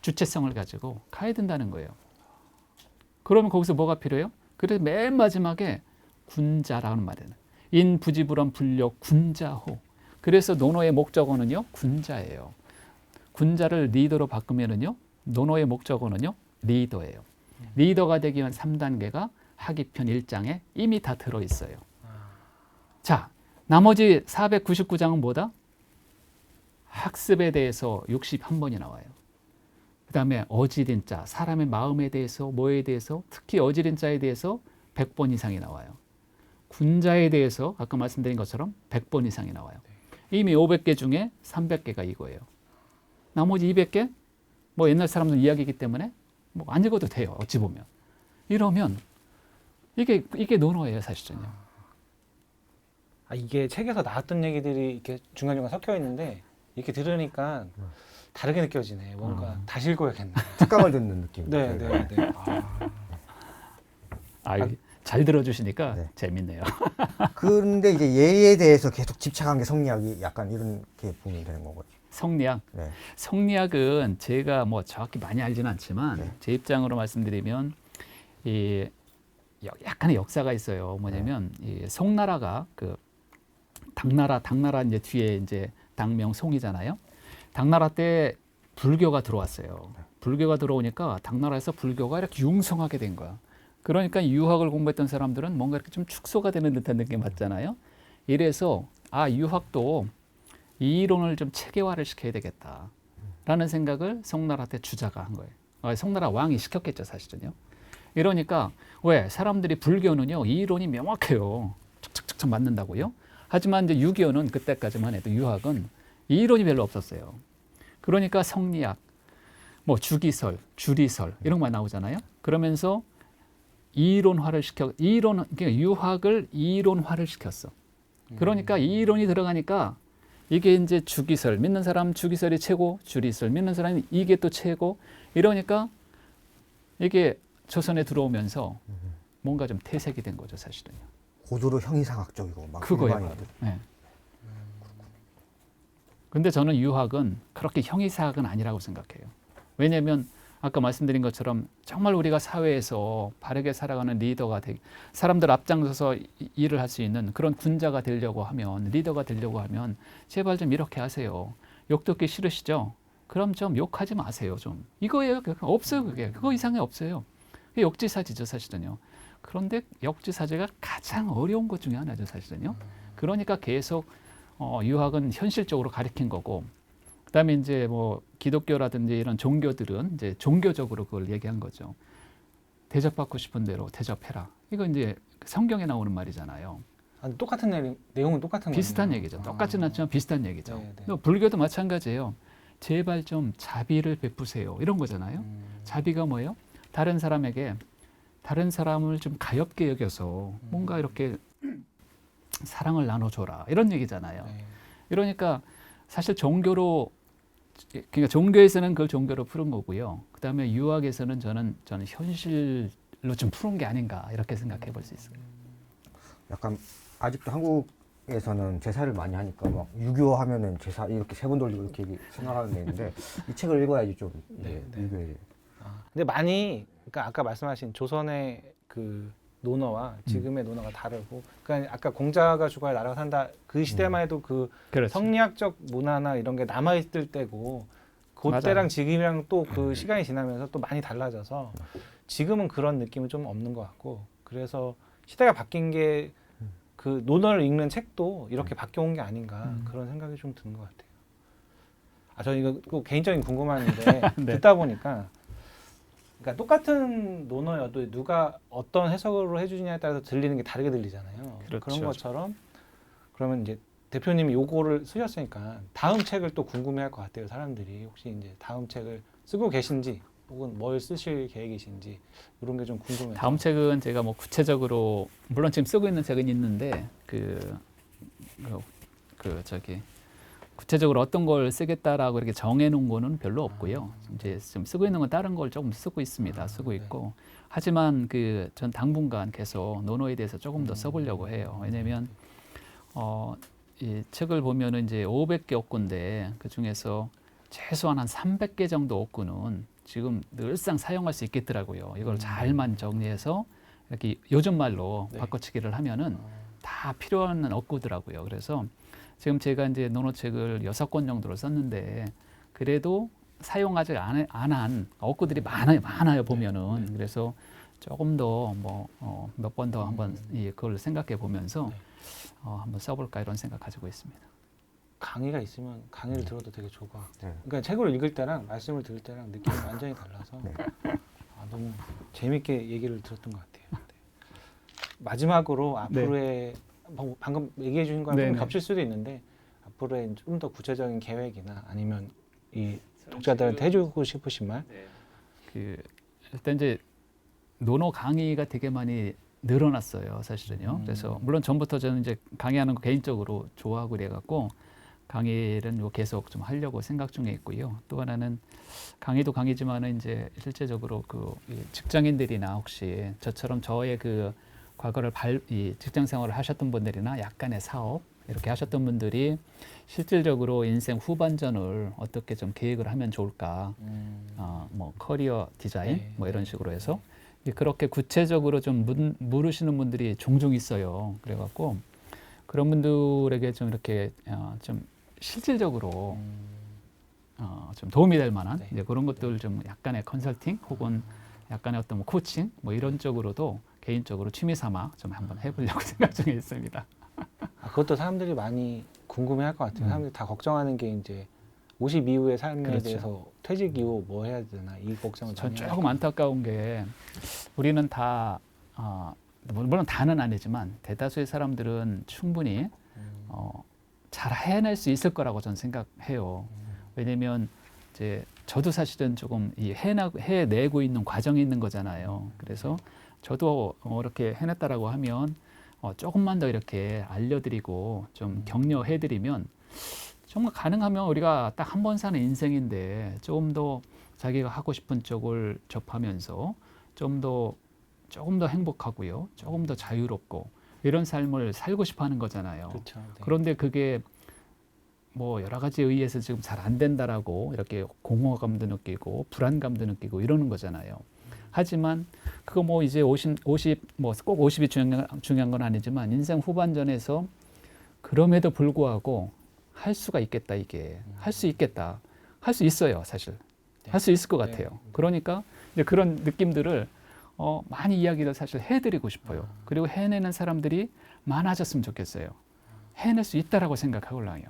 주체성을 가지고 가야 된다는 거예요. 그러면 거기서 뭐가 필요해요? 그래서 맨 마지막에 군자라는 말이에요. 인부지불언 불력 군자호. 그래서 논어의 목적어는요. 군자예요. 군자를 리더로 바꾸면은요. 논어의 목적어는요. 리더예요. 리더가 되기 위한 3단계가 하기편 1장에 이미 다 들어있어요. 자, 나머지 499장은 뭐다? 학습에 대해서 61번이 나와요. 그 다음에 어지린 자, 사람의 마음에 대해서, 뭐에 대해서, 특히 어지린 자에 대해서 100번 이상이 나와요. 군자에 대해서 아까 말씀드린 것처럼 100번 이상이 나와요. 이미 500개 중에 300개가 이거예요. 나머지 200개? 뭐 옛날 사람들 이야기이기 때문에 뭐 안 읽어도 돼요. 어찌 보면. 이러면 이게 논어예요. 사실은요. 이게 책에서 나왔던 얘기들이 이렇게 중간중간 섞여 있는데 이렇게 들으니까 다르게 느껴지네. 뭔가 다시 읽어야겠네. 특강을 듣는 느낌. 네. 잘 들어주시니까 네. 재밌네요. 그런데 이제 얘에 대해서 계속 집착한 게 성리학이 약간 이렇게 보면 되는 거거든요. 성리학. 네. 성리학은 제가 뭐 정확히 많이 알지는 않지만 네. 제 입장으로 말씀드리면 이 약간의 역사가 있어요. 뭐냐면 이 송나라가 그 당나라 이제 뒤에 이제 당명 송이잖아요. 당나라 때 불교가 들어왔어요. 불교가 들어오니까 당나라에서 불교가 이렇게 융성하게 된 거야. 그러니까 유학을 공부했던 사람들은 뭔가 이렇게 좀 축소가 되는 듯한 느낌 받잖아요. 이래서 유학도 이 이론을 좀 체계화를 시켜야 되겠다라는 생각을 송나라 때 주자가 한 거예요. 송나라 왕이 시켰겠죠, 사실은요. 이러니까 왜 사람들이 불교는요 이 이론이 명확해요. 척척척 맞는다고요. 하지만 이제 유교는 그때까지만 해도 유학은 이 이론이 별로 없었어요. 그러니까 성리학, 뭐 주기설, 주리설 이런 것만 나오잖아요. 그러면서 이론화를 그러니까 유학을 이론화를 시켰어. 그러니까 이 이론이 들어가니까 이게 이제 주기설, 믿는 사람 주기설이 최고, 주리설, 믿는 사람이 이게 또 최고. 이러니까 이게 조선에 들어오면서 뭔가 좀 퇴색이 된 거죠, 사실은요. 고도로 형이상학적이고 막 그거예요. 일반인들. 네. 근데 저는 유학은 그렇게 형이상학은 아니라고 생각해요. 왜냐하면 아까 말씀드린 것처럼 정말 우리가 사회에서 바르게 살아가는 리더가 사람들 앞장서서 일을 할 수 있는 그런 군자가 되려고 하면, 리더가 되려고 하면 제발 좀 이렇게 하세요. 욕 듣기 싫으시죠? 그럼 좀 욕하지 마세요. 좀 이거예요. 없어요. 그거 이상이 없어요. 그게 역지사지죠, 사실은요. 그런데 역지사지가 가장 어려운 것 중에 하나죠, 사실은요. 그러니까 계속 유학은 현실적으로 가리킨 거고, 그다음에 이제 뭐 기독교라든지 이런 종교들은 이제 종교적으로 그걸 얘기한 거죠. 대접받고 싶은 대로 대접해라. 이거 이제 성경에 나오는 말이잖아요. 똑같은 내용은 똑같은 비슷한 거네요. 얘기죠. 똑같지는 않지만 비슷한 얘기죠. 네. 또 불교도 마찬가지예요. 제발 좀 자비를 베푸세요. 이런 거잖아요. 자비가 뭐예요? 다른 사람에게 다른 사람을 좀 가엽게 여겨서 뭔가 이렇게 사랑을 나눠줘라. 이런 얘기잖아요. 네. 이러니까 사실 그러니까 종교에서는 그걸 종교로 푸는 거고요. 그다음에 유학에서는 저는 현실로 좀 푸는 게 아닌가 이렇게 생각해 볼 수 있어요. 약간 아직도 한국에서는 제사를 많이 하니까 막 유교하면은 제사 이렇게 세 번 돌리고 이렇게 생각하는 데 있는데 이 책을 읽어야지 좀 유교에. 근데 많이 그러니까 아까 말씀하신 조선의 그 논어와 지금의 논어가 다르고, 그러니까 아까 공자가 죽어야 나라가 산다 그 시대만 해도 그 그렇죠. 성리학적 문화나 이런 게 남아 있을 때고, 그때랑 맞아요. 지금이랑 또 그 시간이 지나면서 또 많이 지금은 그런 느낌은 좀 없는 것 같고, 그래서 시대가 바뀐 게 그 논어를 읽는 책도 이렇게 바뀌어온 게 아닌가 그런 생각이 좀 드는 것 같아요. 아, 저 이거 꼭 개인적인 궁금한데 네. 듣다 보니까 그러니까 똑같은 논어여도 누가 어떤 해석으로 해주느냐에 따라서 들리는 게 다르게 들리잖아요. 그렇죠. 그런 것처럼 그러면 이제 대표님이 요거를 쓰셨으니까 다음 책을 또 궁금해할 것 같아요. 사람들이 혹시 이제 다음 책을 쓰고 계신지 혹은 뭘 쓰실 계획이신지 이런 게 좀 궁금해요. 다음 책은 제가 뭐 구체적으로 물론 지금 쓰고 있는 책은 있는데 저기 구체적으로 어떤 걸 쓰겠다라고 이렇게 정해놓은 거는 별로 없고요. 이제 좀 쓰고 있는 건 다른 걸 조금 쓰고 있습니다. 쓰고 네. 있고 하지만 전 당분간 계속 논어에 대해서 조금 더 써보려고 해요. 왜냐하면 이 책을 보면은 이제 500개 어구인데 그 중에서 최소한 한 300개 정도 어구는 지금 늘상 사용할 수 있겠더라고요. 이걸 잘만 정리해서 이렇게 요즘 말로 네. 바꿔치기를 하면은 다 필요한 어구더라고요. 그래서 지금 제가 이제 논어책을 6권 정도를 썼는데 그래도 사용하지 않은 어구들이 많아요 보면은. 그래서 조금 더 뭐 몇 번 더 한번 그걸 생각해 보면서 네. 한번 써볼까 이런 생각 가지고 있습니다. 강의가 있으면 강의를 들어도 되게 좋을 것 같아요. 네. 그러니까 책을 읽을 때랑 말씀을 들을 때랑 느낌이 완전히 달라서 네. 너무 재밌게 얘기를 들었던 것 같아요. 네. 마지막으로 앞으로의 방금 얘기해 주신 거랑 좀 네네. 겹칠 수도 있는데 앞으로의 좀 더 구체적인 계획이나 아니면 이 독자들한테 해주고 싶으신 말? 일단 이제 논어 강의가 되게 많이 늘어났어요, 사실은요. 그래서 물론 전부터 저는 이제 강의하는 거 개인적으로 좋아하고 이래갖고 강의는 계속 좀 하려고 생각 중에 있고요. 또 하나는 강의도 강의지만은 이제 실제적으로 이 직장인들이나 혹시 저처럼 저의 그 과거를 이 직장 생활을 하셨던 분들이나 약간의 사업 이렇게 하셨던 분들이 실질적으로 인생 후반전을 어떻게 좀 계획을 하면 좋을까? 뭐 커리어 디자인 네. 뭐 이런 식으로 해서 그렇게 구체적으로 좀 물으시는 분들이 종종 있어요. 그래갖고 그런 분들에게 좀 이렇게 좀 실질적으로 좀 도움이 될 만한 네. 이제 그런 것들 좀 약간의 컨설팅 혹은 약간의 어떤 뭐 코칭 뭐 이런 쪽으로도 개인적으로 취미 삼아 좀 한번 해보려고 생각 중에 있습니다. 그것도 사람들이 많이 궁금해할 것 같아요. 사람들이 다 걱정하는 게 이제 50 이후의 삶에 그렇죠. 대해서 퇴직 이후 뭐 해야 되나 이 걱정을 전 많이 조금 안타까운 게 우리는 다 물론 다는 아니지만 대다수의 사람들은 충분히 잘 해낼 수 있을 거라고 저는 생각해요. 왜냐하면 이제 저도 사실은 조금 해내고 있는 과정이 있는 거잖아요. 그래서 저도 이렇게 해냈다라고 하면 조금만 더 이렇게 알려드리고 좀 격려해드리면 정말 가능하면 우리가 딱 한 번 사는 인생인데 조금 더 자기가 하고 싶은 쪽을 접하면서 조금 더 행복하고요, 조금 더 자유롭고 이런 삶을 살고 싶어하는 거잖아요. 그렇죠. 네. 그런데 그게 뭐 여러 가지 의의에서 지금 잘 안 된다라고 이렇게 공허감도 느끼고 불안감도 느끼고 이러는 거잖아요. 하지만 그거 뭐 이제 50 뭐 꼭 50이 중요한 건 아니지만 인생 후반전에서 그럼에도 불구하고 할 수가 있겠다 이게 할 수 있겠다 할 수 있어요 사실 할 수 있을 것 같아요. 그러니까 이제 그런 느낌들을 많이 이야기를 사실 해드리고 싶어요. 그리고 해내는 사람들이 많아졌으면 좋겠어요. 해낼 수 있다라고 생각하고요.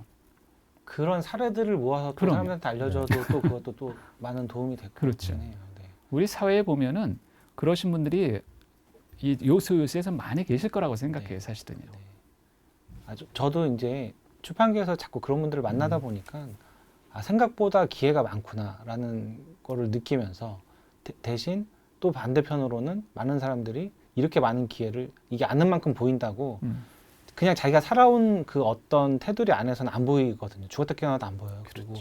그런 사례들을 모아서 또 그럼요. 사람들한테 알려줘도 또 그것도 또 많은 도움이 될 것 그렇죠. 같네요. 네. 우리 사회에 보면은 그러신 분들이 이 요소에서 많이 계실 거라고 생각해요, 사실은요. 저도 이제 출판계에서 자꾸 그런 분들을 만나다 보니까 생각보다 기회가 많구나라는 거를 느끼면서 대신 또 반대편으로는 많은 사람들이 이렇게 많은 기회를 이게 아는 만큼 보인다고 그냥 자기가 살아온 그 어떤 테두리 안에서는 안 보이거든요. 죽었다 깨어나도 안 보여요. 그리고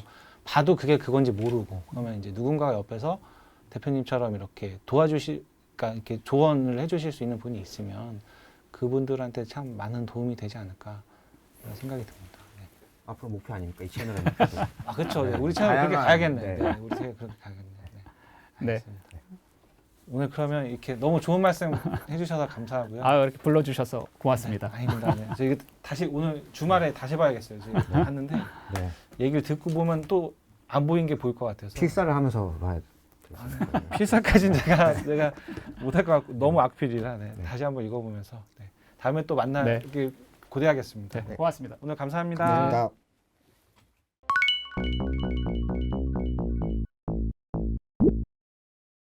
봐도 그게 그건지 모르고 그러면 이제 누군가가 옆에서 대표님처럼 이렇게 그러니까 이렇게 조언을 해주실 수 있는 분이 있으면 그분들한테 참 많은 도움이 되지 않을까 이런 생각이 듭니다. 네. 앞으로 목표 아닙니까? 이 채널은. 그렇죠. 네. 우리 채널 그렇게 다양한, 가야겠네. 네. 네. 우리 채널 그렇게 가야겠네. 네. 네. 알겠습니다. 오늘 그러면 이렇게 너무 좋은 말씀 해주셔서 감사하고요. 이렇게 불러주셔서 고맙습니다. 네, 아닙니다. 네. 저 이거 다시 오늘 주말에 다시 봐야겠어요. 지금 봤는데 네. 얘기를 듣고 보면 또 안 보인 게 보일 것 같아서. 필사를 하면서 봐야 돼. 필사까지는 내가 못할 것 같고 너무 악필이라 다시 한번 읽어보면서 다음에 또 만나길 고대하겠습니다. 네, 고맙습니다. 오늘 감사합니다. 감사합니다.